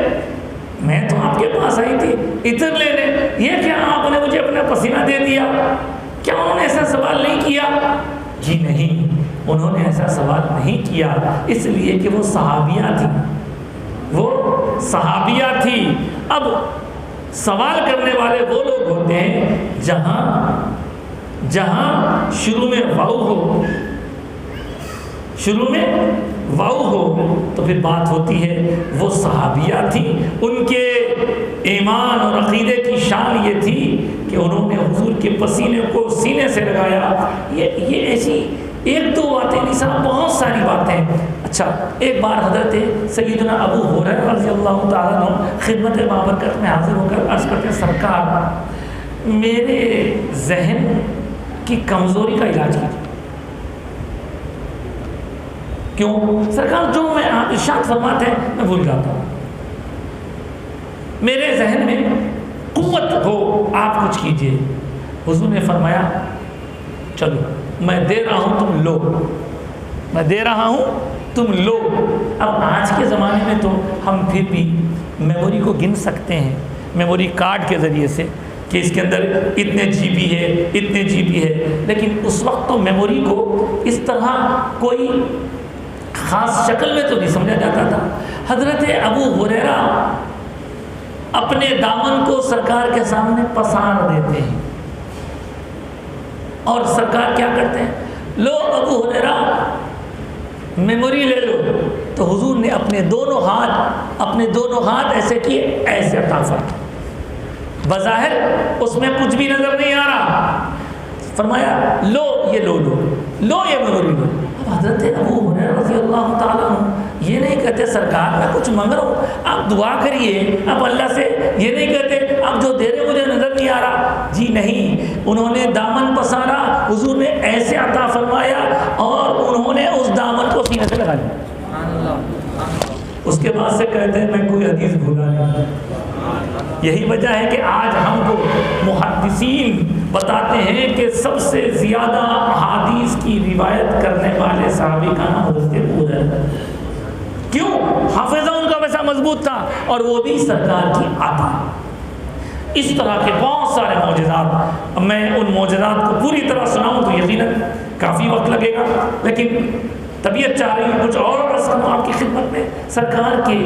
میں تو آپ کے پاس آئی تھی عطر لینے، یہ کیا آپ نے مجھے اپنا پسینہ دے دیا؟ کیا انہوں نے ایسا سوال نہیں کیا؟ جی نہیں، انہوں نے ایسا سوال نہیں کیا، اس لیے کہ وہ صحابیہ تھی. وہ صحابیہ تھی. اب سوال کرنے والے وہ لوگ ہوتے ہیں جہاں شروع میں واؤ ہو تو پھر بات ہوتی ہے. وہ صحابیہ تھی، ان کے ایمان اور عقیدے کی شان یہ تھی کہ انہوں نے حضور کے پسینے کو سینے سے لگایا. یہ ایسی ایک دو باتیں نہیں صاحب، بہت ساری باتیں. اچھا، ایک بار حضرت سیدنا ابو ہریرہ رضی اللہ تعالیٰ عنہ خدمت بابرکت میں حاضر ہو کر عرض کرتے ہیں سرکار میرے ذہن کی کمزوری کا علاج کیجیے. کیوں؟ سرکار جو میں آپ ارشاد فرماتے ہیں میں بھول جاتا ہوں، میرے ذہن میں قوت ہو، آپ کچھ کیجیے. حضور نے فرمایا چلو میں دے رہا ہوں تم لو، میں دے رہا ہوں تم لو. اب آج کے زمانے میں تو ہم پھر بھی میموری کو گن سکتے ہیں میموری کارڈ کے ذریعے سے کہ اس کے اندر اتنے جی بی ہے، اتنے جی بی ہے. لیکن اس وقت تو میموری کو اس طرح کوئی خاص شکل میں تو نہیں سمجھا جاتا تھا. حضرت ابو ہریرہ اپنے دامن کو سرکار کے سامنے پسار دیتے ہیں اور سرکار کیا کرتے ہیں، لو ابو ہریرہ میموری لے لو. تو حضور نے اپنے دونوں ہاتھ ایسے کیے، ایسے عطا فرمایا. بظاہر اس میں کچھ بھی نظر نہیں آ رہا، فرمایا لو یہ لو یہ میموری لو. اب حضرت ابو ہریرہ رضی اللہ تعالیٰ عنہ یہ نہیں کہتے سرکار میں کچھ مانگ رہا ہوں آپ دعا کریے، آپ اللہ سے یہ نہیں کہتے آپ جو دے رہے مجھے نظر نہیں آ رہا. جی نہیں، انہوں نے دامن پسارا، حضور نے ایسے عطا فرمایا اور انہوں نے اس دامن کو سینے سے لگا لیا. اس کے بعد سے کہتے ہیں میں کوئی حدیث بھولا نہیں. یہی وجہ ہے کہ آج ہم کو محدثین بتاتے ہیں کہ سب سے زیادہ احادیث کی روایت کرنے والے صحابی کا نام حضرت ابو ہریرہ. کیوں؟ حافظہ ان کا ویسا مضبوط تھا اور وہ بھی سرکار کی عطا. اس طرح کے بہت سارے معجزات، میں ان معجزات کو پوری طرح سناؤں تو یقیناً کافی وقت لگے گا، لیکن طبیعت چاہ رہی ہے کچھ اور عرض کروں آپ کی خدمت میں. سرکار کے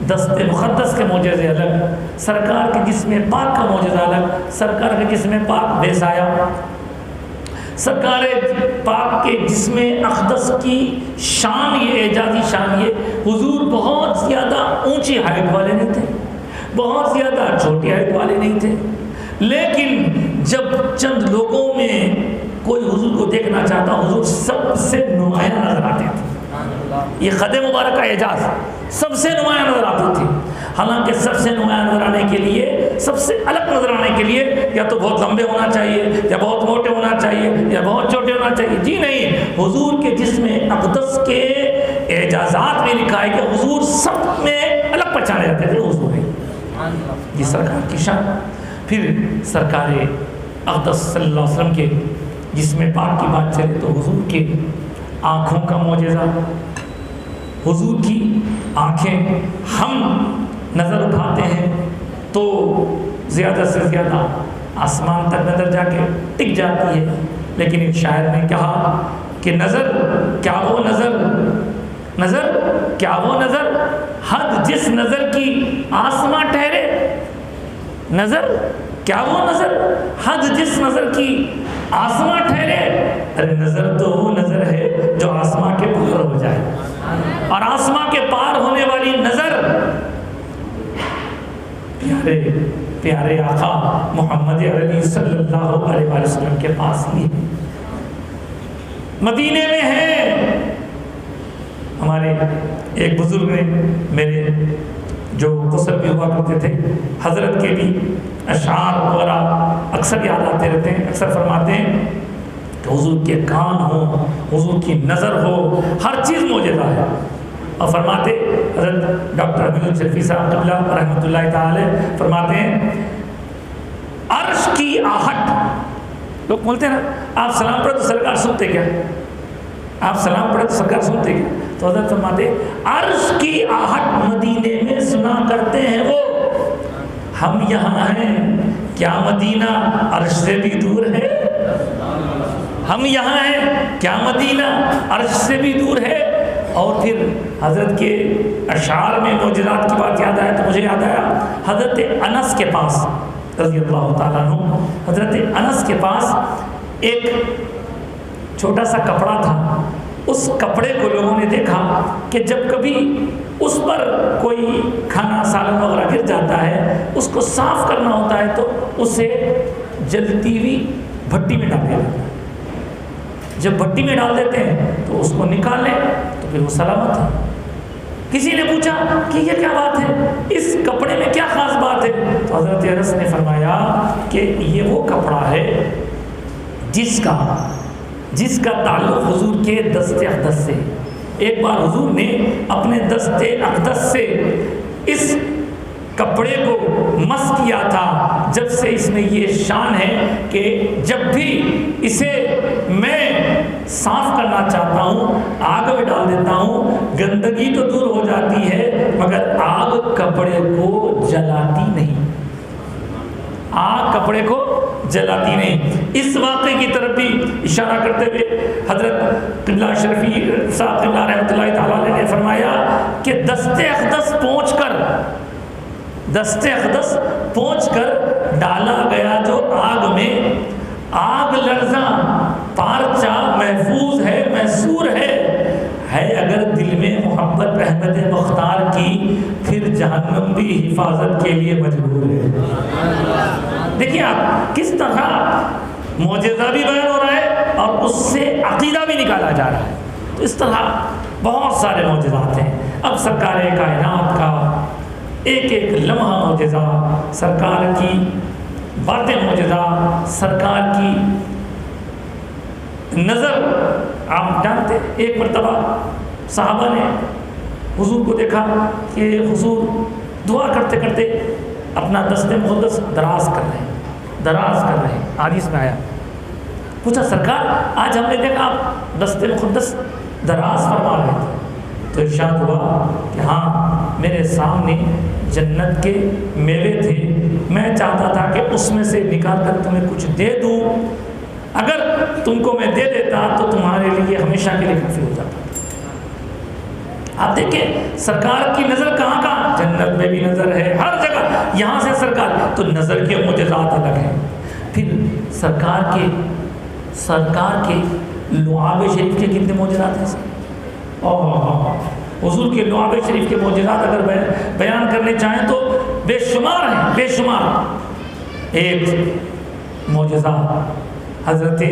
دست مقدس کے معجزے الگ، سرکار کے جسم پاک کا معجزہ الگ. سرکار کے جسم پاک بے سایہ، سرکار پاک کے جسم اقدس کی شان یہ اعجازی شان یہ، حضور بہت زیادہ اونچی ہائٹ والے نہیں تھے، بہت زیادہ چھوٹی ہائٹ والے نہیں تھے، لیکن جب چند لوگوں میں کوئی حضور کو دیکھنا چاہتا حضور سب سے نمایاں نظر آتے تھے. یہ خد مبارک کا اعجاز، سب سے نمایاں نظر آتی تھی. حالانکہ سب سے نمایاں نظر آنے کے لیے، سب سے الگ نظر آنے کے لیے یا تو بہت لمبے ہونا چاہیے یا بہت موٹے ہونا چاہیے یا بہت چھوٹے ہونا چاہیے. جی نہیں، حضور کے جسم اقدس کے اعجازات میں لکھا ہے کہ حضور سب میں الگ پہچانے جاتے تھے. حضور ہے یہ سرکار کی شان. پھر سرکار اقدس صلی اللہ علیہ وسلم کے جسم پاک کی بات چلے تو حضور کے آنکھوں کا معجزہ. حضور کی آنکھیں ہم نظر اٹھاتے ہیں تو زیادہ سے زیادہ آسمان تک نظر جا کے ٹک جاتی ہے، لیکن ایک شاعر نے کہا کہ نظر کیا وہ نظر، نظر کیا وہ نظر، حد جس نظر کی آسماں ٹھہرے، نظر کیا وہ نظر، حد جس نظر کی آسماں ٹھہرے، ارے نظر تو وہ نظر ہے جو آسماں کے پار ہو جائے، اور آسماں کے پار ہونے والی نظر پیارے پیارے آقا محمد عربی صلی اللہ علیہ وسلم کے پاس ہی مدینے میں ہے۔ ہمارے ایک بزرگ نے، میرے جو غسل بھی ہوا کرتے تھے، حضرت کے بھی اشعار وغیرہ اکثر یاد آتے رہتے ہیں، اکثر فرماتے ہیں کہ حضور کے کان ہو، حضور کی نظر ہو، ہر چیز معجزہ ہے۔ اور فرماتے حضرت ڈاکٹر عبد الشفیع صاحب قبلہ رحمۃ اللہ تعالی فرماتے ہیں عرش کی آہٹ، لوگ بولتے ہیں نا آپ سلام پڑھے تو سرکار سنتے کیا، آپ سلام پڑھے تو سرکار سنتے کیا، تو حضرت فرماتے عرش کی آہٹ مدینے میں سنا کرتے ہیں وہ، ہم یہاں ہیں کیا مدینہ عرش سے بھی دور ہے، ہم یہاں ہیں کیا مدینہ عرش سے بھی دور ہے۔ اور پھر حضرت کے اشعار میں معجزات کی بات یاد آیا تو مجھے یاد آیا حضرت انس کے پاس رضی اللہ تعالیٰ عنہ، حضرت انس کے پاس ایک چھوٹا سا کپڑا تھا، اس کپڑے کو لوگوں نے دیکھا کہ جب کبھی اس پر کوئی کھانا سالن وغیرہ گر جاتا ہے، اس کو صاف کرنا ہوتا ہے تو اسے جلتی ہوئی بھٹی میں ڈال دیا جاتا ہے، جب بھٹی میں ڈال دیتے ہیں تو اس کو نکال لیں تو پھر وہ سلامت ہے۔ کسی نے پوچھا کہ یہ کیا بات ہے، اس کپڑے میں کیا خاص بات ہے، تو حضرت انس نے فرمایا کہ یہ وہ کپڑا ہے جس کا تعلق حضور کے دست اقدس سے، ایک بار حضور نے اپنے دست اقدس سے اس کپڑے کو مس کیا تھا، جب سے اس میں یہ شان ہے کہ جب بھی اسے میں صاف کرنا چاہتا ہوں آگ میں ڈال دیتا ہوں، گندگی تو دور ہو جاتی ہے مگر آگ کپڑے کو جلاتی نہیں، آگ کپڑے کو جلاتی نہیں۔ اس واقعے کی طرف بھی اشارہ کرتے ہوئے حضرت قبلہ شرفی صاحب قبلہ رحمۃ اللہ تعالیٰ نے فرمایا کہ دست اقدس پہنچ کر ڈالا گیا جو آگ میں، آگ لرزاں پارچہ محفوظ ہے، محصور ہے اگر دل میں محبت احمد مختار کی، پھر جہنم بھی حفاظت کے لیے مجبور ہے۔ دیکھیے آپ کس طرح معجزہ بھی بیان ہو رہا ہے اور اس سے عقیدہ بھی نکالا جا رہا ہے، تو اس طرح بہت سارے معجزات ہیں۔ اب سرکار کائنات کا ایک ایک لمحہ معجزہ، سرکار کی باتیں معجزہ، سرکار کی نظر۔ آپ جانتے ایک مرتبہ صحابہ نے حضور کو دیکھا کہ حضور دعا کرتے کرتے اپنا دست مقدس دراز کر رہے ہیں، حدیث میں آیا، پوچھا سرکار آج ہم نے دیکھا آپ دست مقدس دراز فرما رہے تھے، تو ارشاد ہوا کہ ہاں میرے سامنے جنت کے میوے تھے، میں چاہتا تھا کہ اس میں سے نکال کر تمہیں کچھ دے دوں، اگر تم کو میں دے دیتا تو تمہارے لیے ہمیشہ کے لیے کافی ہو جاتا۔ آپ دیکھیں سرکار کی نظر کہاں کہاں، جنت میں بھی نظر ہے، ہر جگہ یہاں سے سرکار، تو نظر کے معجزات الگ ہیں۔ پھر سرکار کے لعاب شریف کے کتنے معجزات ہیں سر، حضور کے لعاب شریف کے معجزات اگر بیان کرنے چاہیں تو بے شمار ہیں، بے شمار۔ ایک معجزہ حضرت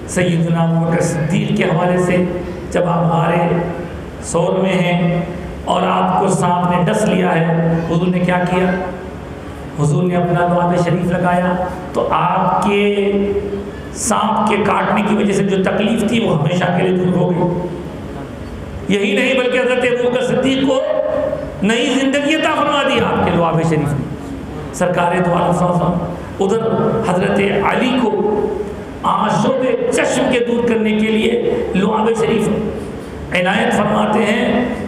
سیدنا ابو بکر صدیق کے حوالے سے، جب آپ ہمارے سور میں ہیں اور آپ کو سانپ نے ڈس لیا ہے، حضور نے کیا کیا، حضور نے اپنا لعاب شریف لگایا تو آپ کے سانپ کے کاٹنے کی وجہ سے جو تکلیف تھی وہ ہمیشہ کے لیے دور ہو گئی۔ یہی نہیں بلکہ حضرت ابو بکر صدیق کو نئی زندگی عطا فرما دی آپ کے لعاب شریف نے۔ سرکار دو عالم صلی اللہ علیہ وسلم ادھر حضرت علی کو آشوب چشم کے دور کرنے کے لیے لعاب شریف عنایت فرماتے ہیں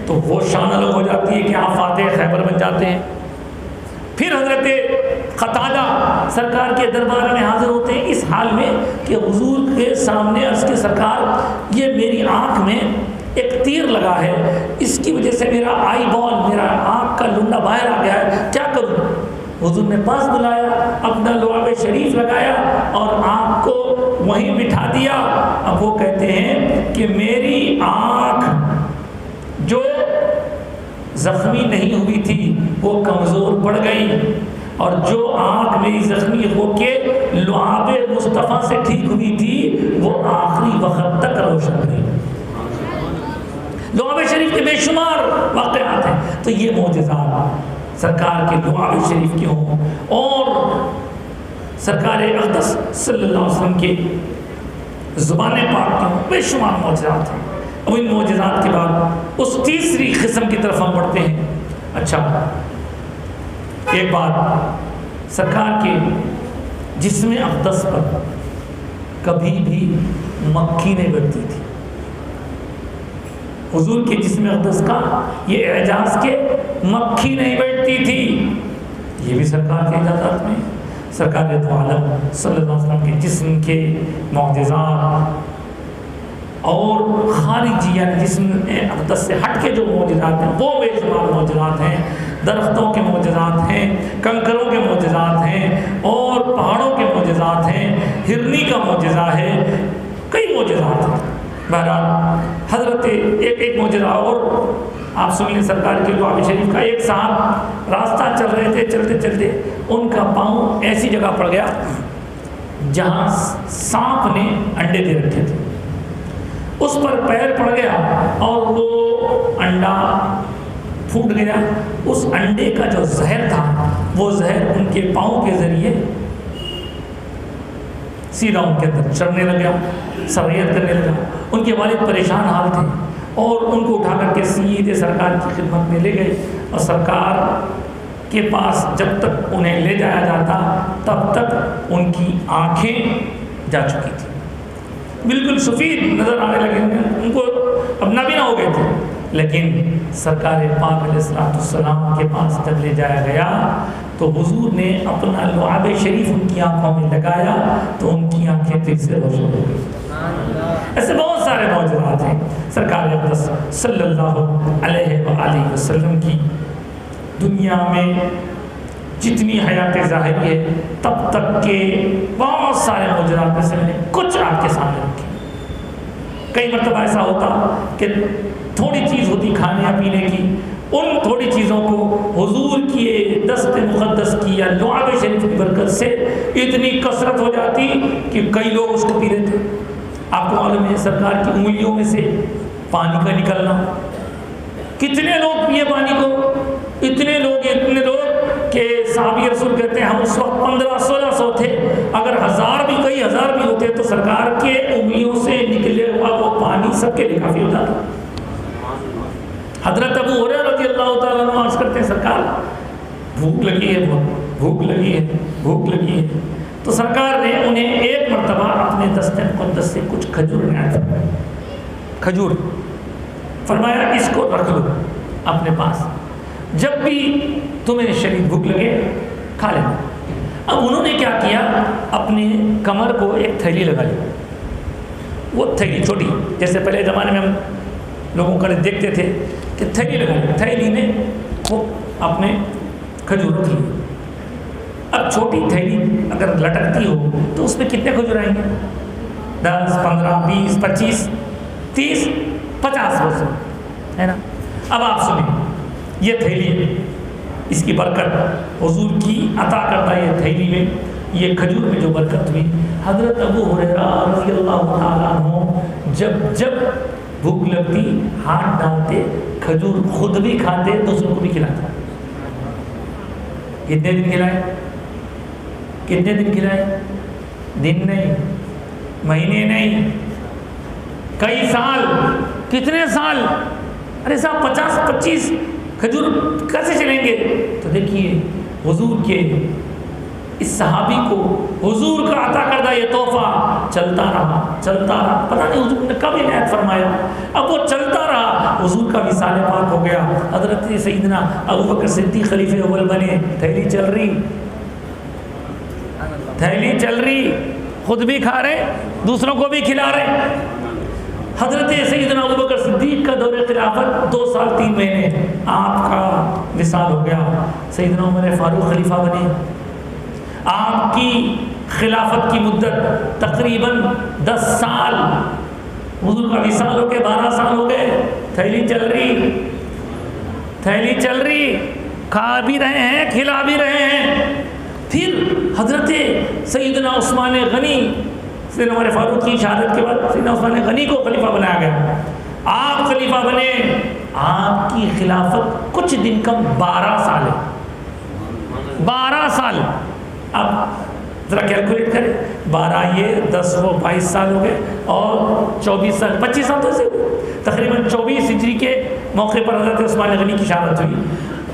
تو وہ شان الگ ہو جاتی ہے کہ آپ فاتح خیبر بن جاتے ہیں۔ پھر حضرت قتادہ سرکار کے دربار میں حاضر ہوتے ہیں اس حال میں کہ حضور کے سامنے عرض کے سرکار یہ میری آنکھ میں ایک تیر لگا ہے، اس کی وجہ سے میرا آئی بال، میرا آنکھ کا لنڈا باہر آ گیا ہے، کیا کروں؟ حضور نے پاس بلایا، اپنا لعاب شریف لگایا اور آنکھ کو وہیں بٹھا دیا۔ اب وہ کہتے ہیں کہ میری آنکھ جو زخمی نہیں ہوئی تھی وہ کمزور پڑ گئی، اور جو آنکھ میری زخمی ہو کے لعاب مصطفیٰ سے ٹھیک ہوئی تھی وہ آخری وقت تک روشن رہی۔ لعاب شریف کے بے شمار واقعات ہیں، تو یہ معجزات سرکار کے لعاب شریف کے ہوں اور سرکار اقدس صلی اللہ علیہ وسلم کے زبان پاک کے ہوں، بے شمار معجزات ہیں۔ اب ان معجزات کے بعد اس تیسری قسم کی طرف ہم بڑھتے ہیں۔ اچھا، ایک بات، سرکار کے جسم اقدس پر کبھی بھی مکھی نہیں بیٹھتی تھی۔ حضور کے جسم اقدس کا یہ اعجاز کے مکھی نہیں بیٹھتی تھی، یہ بھی سرکار کے اعجازات میں۔ سرکار دو عالم صلی اللہ علیہ وسلم کے جسم کے معجزات اور خارجی یعنی جسم اقدس سے ہٹ کے جو معجزات ہیں وہ بے شمار معجزات ہیں۔ درختوں کے معجزات ہیں، کنکروں کے معجزات ہیں، اور پہاڑوں کے معجزات ہیں، ہرنی کا معجزہ ہے، کئی معجزات ہیں۔ بہرحال حضرت ایک معجزہ اور آپ سن لیں سرکار کے لعاب شریف کا۔ ایک صاحب راستہ چل رہے تھے، چلتے چلتے ان کا پاؤں ایسی جگہ پڑ گیا جہاں سانپ نے انڈے دے رکھے تھے، اس پر پیر پڑ گیا اور وہ انڈا پھوٹ گیا۔ اس انڈے کا جو زہر تھا وہ زہر ان کے پاؤں کے ذریعے سیدھا ان کے اندر چڑھنے لگا، سرایت کرنے لگا۔ ان کے والد پریشان حال تھے اور ان کو اٹھا کر کے سیدھے سرکار کی خدمت میں لے گئے، اور سرکار کے پاس جب تک انہیں لے جایا جاتا تب تک ان کی آنکھیں جا چکی تھی، بالکل سفید نظر آنے لگے، ان کو اب نابینا ہو گئے تھے۔ لیکن سرکار پاک علیہ السلام کے پاس جب لے جایا گیا تو حضور نے اپنا لعاب شریف ان کی آنکھوں میں لگایا تو ان کی آنکھیں پھر سے روشن ہو گئی۔ ایسے بہت سارے معجزات ہیں سرکار اقدس صلی اللہ علیہ وآلہ وسلم کی۔ دنیا میں جتنی حیات ظاہری ہے تب تک کے بہت سارے معجزات میں سے میں نے کچھ آپ کے سامنے رکھے۔ کئی مرتبہ ایسا ہوتا کہ تھوڑی چیز ہوتی کھانے یا پینے کی، ان تھوڑی چیزوں کو حضور کی دست مقدس کی یا لعاب شریف کی برکت سے اتنی کثرت ہو جاتی کہ کئی لوگ اس کو پی لیتے۔ آپ کو معلوم ہے سرکار کی انگلیوں میں سے پانی کا نکلنا، کتنے لوگ پیے پانی کو، اتنے لوگ کہ صحابی رسول کہتے ہیں ہم اس وقت 1500-1600 تھے، اگر ہزار بھی کئی ہزار بھی ہوتے تو سرکار کے انگلیوں سے نکلے ہوا وہ پانی سب کے لیے کافی ہوتا تھا۔ حضرت ابو ہریرہ رضی اللہ تعالیٰ عنہ عرض کرتے ہیں سرکار بھوک لگی ہے، بہت بھوک لگی ہے، بھوک لگی ہے، تو سرکار نے انہیں ایک مرتبہ اپنے دست مقدس سے کچھ کھجور عنایت فرمایا، کھجور فرمایا اس کو رکھ لو اپنے پاس، جب بھی تمہیں شدید بھوک لگے کھا لینا۔ اب انہوں نے کیا کیا، اپنے کمر کو ایک تھیلی لگا لی، وہ تھیلی چھوٹی، جیسے پہلے زمانے میں ہم لوگوں کا دیکھتے تھے کہ تھیلی لگا لی، تھیلی میں وہ اپنے کھجور رکھ لی۔ اب چھوٹی تھیلی اگر لٹکتی ہو تو اس میں کتنے کھجور آئیں گے؟ 10 15 20 25 30 50 وزن ہے نا۔ اب آپ سنیں، یہ تھیلی اس کی برکت حضور کی عطا کردہ یہ تھیلی میں یہ کھجور میں جو برکت ہوئی، حضرت ابو ہریرہ رضی اللہ تعالیٰ عنہ جب بھوک لگتی ہاتھ ڈالتے، کھجور خود بھی کھاتے، دوسروں کو بھی کھلاتے۔ کتنے دن کھلائے؟ کتنے دن کھلائے؟ دن نہیں، مہینے نہیں، کئی سال، کتنے سال؟ ارے صاحب 50-25 کھجور کیسے چلیں گے؟ تو دیکھیے حضور کے اس صحابی کو حضور کا عطا کردہ یہ تحفہ چلتا رہا، پتہ نہیں حضور نے کب عنایت فرمایا، اب وہ چلتا رہا، حضور کا وصال پاک ہو گیا، حضرت سیدنا ابو بکر صدیق خلیفہ اول بنے، تھیلی چل رہی، تھیلی چل رہی، خود بھی کھا رہے، دوسروں کو بھی کھلا رہے. حضرت سیدنا ابوبکر صدیق کا دور خلافت 2 سال 3 مہینے، آپ کا وصال ہو گیا. سیدنا عمر فاروق خلیفہ بنے. آپ کی خلافت کی مدت تقریباً 10 سال. حضور کا وصال ہو کے 12 سال ہو گئے. تھیلی چل رہی، تھیلی چل رہی، کھا بھی رہے ہیں، کھلا بھی رہے ہیں. پھر حضرت سیدنا عثمان غنی، سیدنا عمر فاروق کی شہادت کے بعد سیدنا عثمان غنی کو خلیفہ بنایا گیا. آپ خلیفہ بنے. آپ کی خلافت کچھ دن کم 12 سال ہے. 12 سال. اب ذرا کیلکولیٹ کریں، 12 یہ 10 وہ 22 سال ہو گئے، اور 24 سال 25 سال تو سے تقریباً 24 ہجری کے موقع پر حضرت عثمان غنی کی شہادت ہوئی.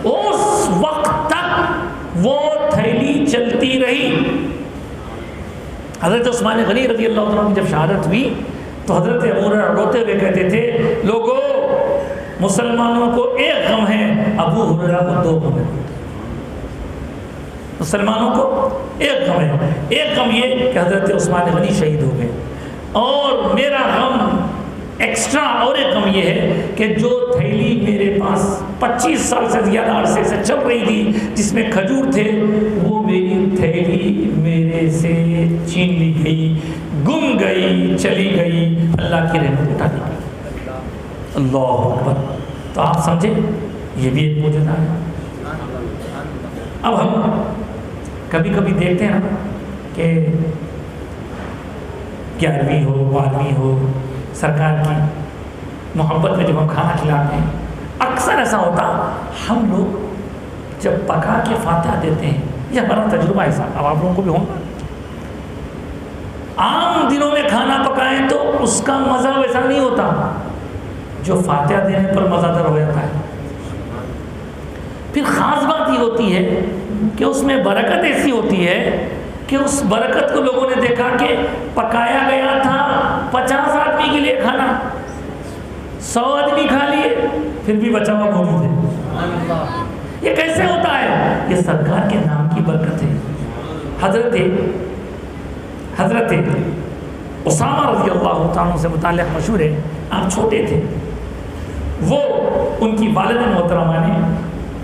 اس وقت تک وہ تھیلی چلتی رہی. حضرت عثمان غنی رضی اللہ عنہ کی جب شہادت ہوئی تو حضرت ابو ہریرہ روتے ہوئے کہتے تھے، لوگوں مسلمانوں کو ایک غم ہے، ابو ہریرہ کو 2 غم ہیں. مسلمانوں کو ایک غم ہے. ایک غم یہ کہ حضرت عثمان غنی شہید ہو گئے، اور میرا غم ایکسٹرا اور ایک غم یہ ہے کہ جو تھیلی میرے پاس 25 سال سے زیادہ عرصے سے چل رہی تھی، جس میں کھجور تھے، وہ میری تھیلی میرے سے چھین لی گئی، گم گئی، چلی گئی. اللہ کی رحمت اٹھا دی گئی. اللہ اکبر. تو آپ سمجھیں یہ بھی ایک معجزہ ہے. اب ہم کبھی کبھی دیکھتے ہیں نا کہ 11ویں ہو 12ویں ہو، سرکار کی محبت میں جب ہم کھانا کھلاتے ہیں، اکثر ایسا ہوتا ہم لوگ جب پکا کے فاتحہ دیتے ہیں، یہ ہمارا تجربہ ہے صاحب، اب آپ لوگوں کو بھی ہوگا. عام دنوں میں کھانا پکائیں تو اس کا مزہ ویسا نہیں ہوتا جو فاتحہ دینے پر مزہ دار ہو جاتا ہے. پھر خاص بات یہ ہوتی ہے کہ اس میں برکت ایسی ہوتی ہے کہ اس برکت کو لوگوں نے دیکھا کہ پکایا گیا تھا 50 آدمی کے لیے کھانا، 100 آدمی کھا لیے، پھر بھی بچا ہوا موجود ہے. یہ کیسے ہوتا ہے؟ یہ سرکار کے نام کی برکت ہے. حضرت اسامہ رضی اللہ تعالیٰ سے متعلق مشہور ہے. آپ چھوٹے تھے، وہ ان کی والدہ محترمہ نے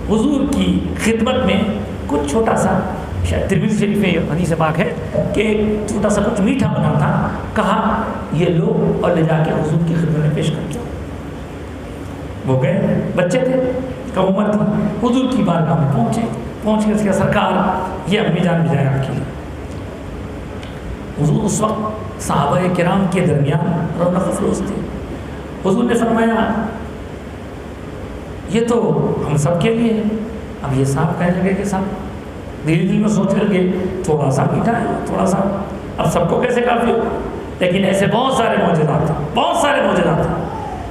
حضور کی خدمت میں کچھ چھوٹا سا، شاید ترمذی شریف میں حدیث پاک ہے کہ چھوٹا سا کچھ میٹھا بنا تھا، کہا یہ لو اور لے جا کے حضور کی خدمت میں پیش کر دو. وہ گئے، بچے تھے، کم عمر تھی، حضور کی بارگاہ میں پہنچ کے سرکار یہ امی جان بھیجائے آپ کے لیے. حضور اس وقت صحابہ کرام کے درمیان رونق افروز تھے. حضور نے فرمایا یہ تو ہم سب کے لیے ہے. اب یہ صاحب کہنے لگے کہ صاحب دل میں سوچنے لگے تھوڑا سا میٹھا ہے، تھوڑا سا، اب سب کو کیسے کافی ہو. لیکن ایسے بہت سارے معجزات تھے.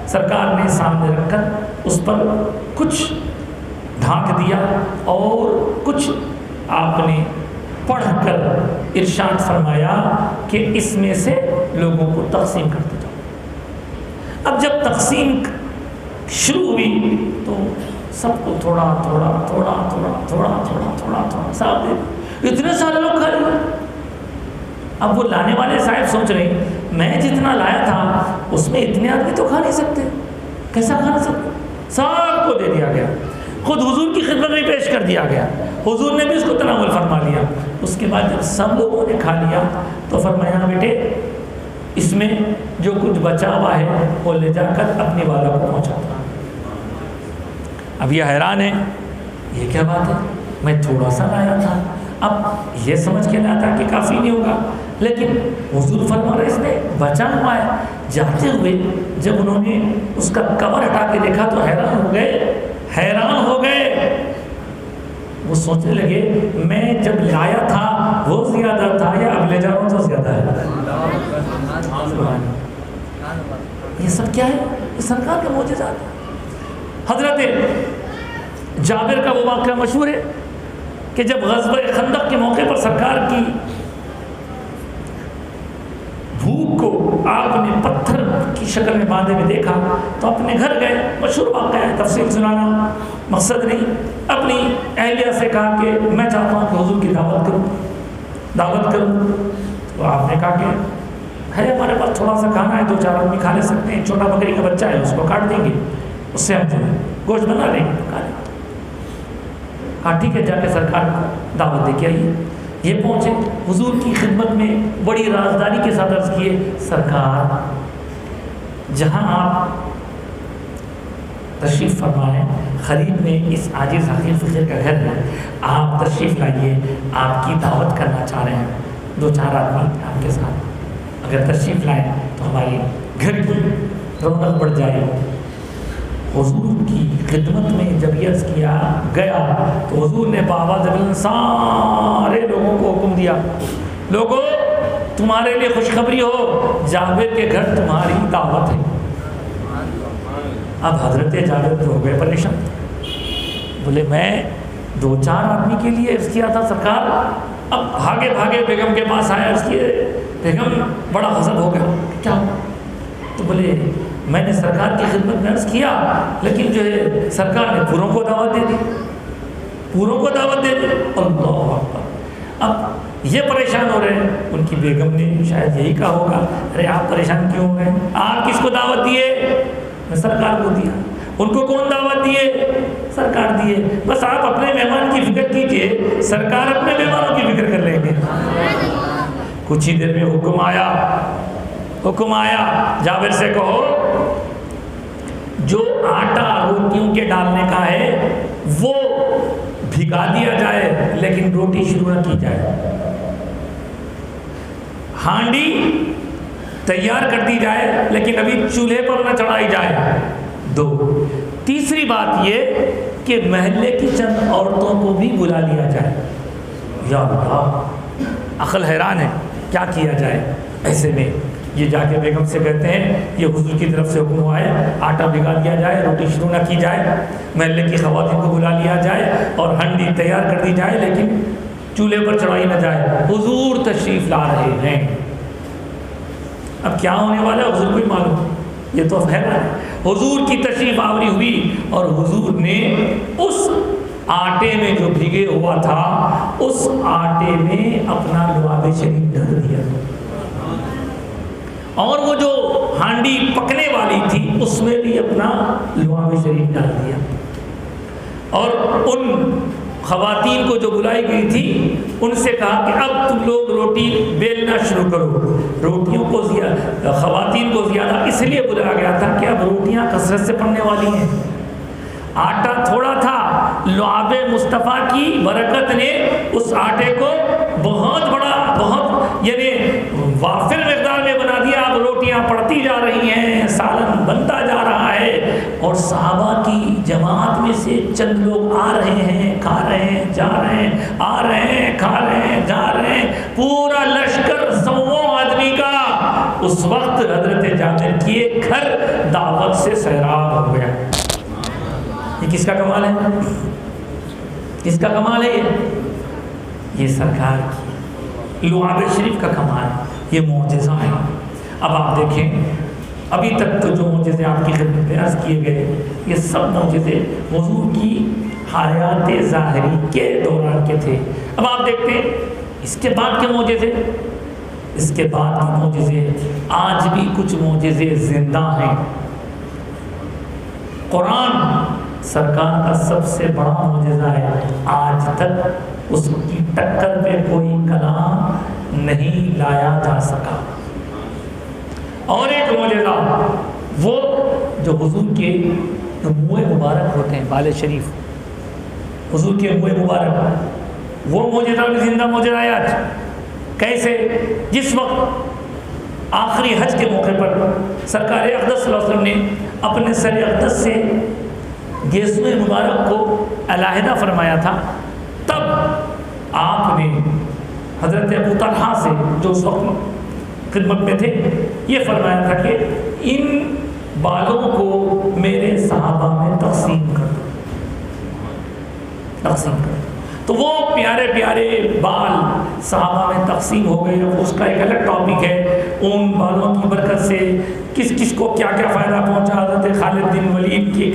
سرکار نے سامنے رکھ کر اس پر کچھ ڈھانک دیا اور کچھ آپ نے پڑھ کر ارشاد فرمایا کہ اس میں سے لوگوں کو تقسیم کرتے جاؤ. اب جب تقسیم شروع ہوئی تو سب کو تھوڑا صاحب دے، اتنے سارے لوگ کھا لیے. اب وہ لانے والے صاحب سوچ رہے میں جتنا لایا تھا اس میں اتنے آدمی تو کھا نہیں سکتے، کیسا کھا نہیں سکتے؟ سب کو دے دیا گیا، خود حضور کی خدمت میں پیش کر دیا گیا. حضور نے بھی اس کو تناول فرما لیا. اس کے بعد جب سب لوگوں نے کھا لیا تو فرمایا بیٹے اس میں جو کچھ بچا ہوا ہے وہ لے جا کر اپنے والا کو پہنچاتا. اب یہ حیران ہے، یہ کیا بات ہے، میں تھوڑا سا لایا تھا، اب یہ سمجھ کے لایا تھا کہ کافی نہیں ہوگا، لیکن حضور فرما رہے اس میں بچا ہوا ہے. جاتے ہوئے جب انہوں نے اس کا کور ہٹا کے دیکھا تو حیران ہو گئے. وہ سوچنے لگے میں جب لایا تھا وہ زیادہ تھا یا اب لے جا رہا ہوں تو زیادہ ہے. یہ سب کیا ہے؟ یہ سرکار کا معجزات ہے. حضرت جابر کا وہ واقعہ مشہور ہے کہ جب غزوہ خندق کے موقع پر سرکار کی بھوک کو آپ نے پتھر کی شکل میں باندھے میں دیکھا تو اپنے گھر گئے. مشہور واقعہ ہے، تفصیل سنانا مقصد نہیں. اپنی اہلیہ سے کہا کہ میں چاہتا ہوں کہ حضور کی دعوت کروں. دعوت کروں؟ تو آپ نے کہا کہ ہے ہمارے پاس تھوڑا سا کھانا ہے، 2-4 آدمی کھا لے سکتے ہیں، چھوٹا بکری کا بچہ ہے، اس کو کاٹ دیں گے، اس سے ہم گوشت بنا لیں گے، کھا لیں گے۔ ہاں ٹھیک ہے، جا کے سرکار کو دعوت دے کے آئیے۔ یہ پہنچے حضور کی خدمت میں، بڑی رازداری کے ساتھ عرض کیے، سرکار جہاں آپ تشریف فرمائیں، قریب میں اس عاجز حقیر فقیر کا گھر ہے، آپ تشریف لائیے، آپ کی دعوت کرنا چاہ رہے ہیں، 2-4 آدمی آپ کے ساتھ اگر تشریف لائیں تو ہمارے گھر کی رونق بڑھ جائے۔ حضور کی خدمت میں جب یہ عرض کیا گیا تو حضور نے بآواز بلند سارے لوگوں کو حکم دیا، لوگوں تمہارے لیے خوشخبری ہو، جابر کے گھر تمہاری دعوت ہے۔ اب حضرت جابر ہو گئے پریشان، بولے میں 2-4 آدمی کے لیے عرض کیا تھا سرکار، اب بھاگے بھاگے بیگم کے پاس آیا، عرض کیے بیگم بڑا غضب ہو گیا، کیا؟ تو بولے میں نے سرکار کی خدمت میں عرض کیا، لیکن جو ہے سرکار نے پوروں کو دعوت دے دی، پوروں کو دعوت دے دی۔ اللہ اکبر۔ اب یہ پریشان ہو رہے ہیں، ان کی بیگم نے شاید یہی کہا ہوگا، ارے آپ پریشان کیوں ہوئے، آپ کس کو دعوت دیے؟ میں سرکار کو دیا۔ ان کو کون دعوت دیے؟ سرکار دیے۔ بس آپ اپنے مہمان کی فکر کیجئے، سرکار اپنے مہمانوں کی فکر کر لیں گے۔ کچھ ہی دیر میں حکم آیا، جابر سے کہو جو آٹا روٹیوں کے ڈالنے کا ہے وہ بھگا دیا جائے، لیکن روٹی شروع نہ کی جائے، ہانڈی تیار کر دی جائے لیکن ابھی چولہے پر نہ چڑھائی جائے۔ 2، تیسری بات یہ کہ محلے کی چند عورتوں کو بھی بلا لیا جائے۔ یا اللہ، عقل حیران ہے، کیا کیا جائے؟ ایسے میں یہ جا کے بیگم سے کہتے ہیں یہ حضور کی طرف سے حکم ہوا ہے، آٹا بھگا دیا جائے، روٹی شروع نہ کی جائے، محلے کی خواتین کو بلا لیا جائے اور ہنڈی تیار کر دی جائے لیکن چولہے پر چڑھائی نہ جائے۔ حضور تشریف لا رہے ہیں، اب کیا ہونے والا ہے حضور کو ہی معلوم، یہ تو ہے نا۔ حضور کی تشریف آوری ہوئی اور حضور نے اس آٹے میں جو بھیگے ہوا تھا اس آٹے میں اپنا لعاب شریف ڈال دیا، اور وہ جو ہانڈی پکنے والی تھی اس میں بھی اپنا لعاب شریف ڈال دیا، اور ان خواتین کو جو بلائی گئی تھی ان سے کہا کہ اب تم لوگ روٹی بیلنا شروع کرو۔ روٹیوں کو خواتین کو زیادہ اس لیے بلایا گیا تھا کہ اب روٹیاں کثرت سے پڑنے والی ہیں، آٹا تھوڑا تھا، لعاب مصطفیٰ کی برکت نے اس آٹے کو بہت یعنی وافر مقدار میں بنا دیا۔ اب روٹیاں پڑتی جا رہی ہیں، سالن بنتا جا رہا ہے، اور صحابہ کی جماعت میں سے چند لوگ آ رہے ہیں، کھا رہے ہیں، جا رہے ہیں، آ رہے ہیں، کھا رہے ہیں، جا رہے ہیں، پورا لشکر 100 آدمی کا اس وقت حضرت جابر کے گھر دعوت سے سیراب ہو گیا۔ یہ کس کا کمال ہے؟ کس کا کمال ہے؟ یہ سرکار کی لعاب شریف کا کمال ہے، یہ معجزہ ہے۔ اب آپ دیکھیں، ابھی تک تو جو معجزے آپ کی خدمت میں عرض کیے گئے یہ سب معجزے حضور کی حیات ظاہری کے دوران کے تھے۔ اب آپ دیکھتے ہیں اس کے بعد کے معجزے، اس کے بعد کے معجزے، آج بھی کچھ معجزے زندہ ہیں۔ قرآن سرکار کا سب سے بڑا معجزہ ہے، آج تک اس کی ٹکر پہ کوئی کلام نہیں لایا جا سکا۔ اور ایک معجزہ وہ جو حضور کے منہ مبارک ہوتے ہیں، بال شریف، حضور کے منہ مبارک، وہ معجزہ بھی زندہ معجزہ ہے آج۔ کیسے؟ جس وقت آخری حج کے موقع پر سرکار اقدس صلی اللہ علیہ وسلم نے اپنے سر اقدس سے گیسوئے مبارک کو علیحدہ فرمایا تھا، تب آپ نے حضرت ابو طلحہ سے جو اس وقت خدمت میں تھے یہ فرمایا تھا کہ ان بالوں کو میرے صحابہ میں تقسیم کر دو، تقسیم کر دو۔ تو وہ پیارے پیارے بال صحابہ میں تقسیم ہو گئے۔ اس کا ایک الگ ٹاپک ہے، ان بالوں کی برکت سے کس کس کو کیا کیا فائدہ پہنچا، حضرت خالد بن ولید کی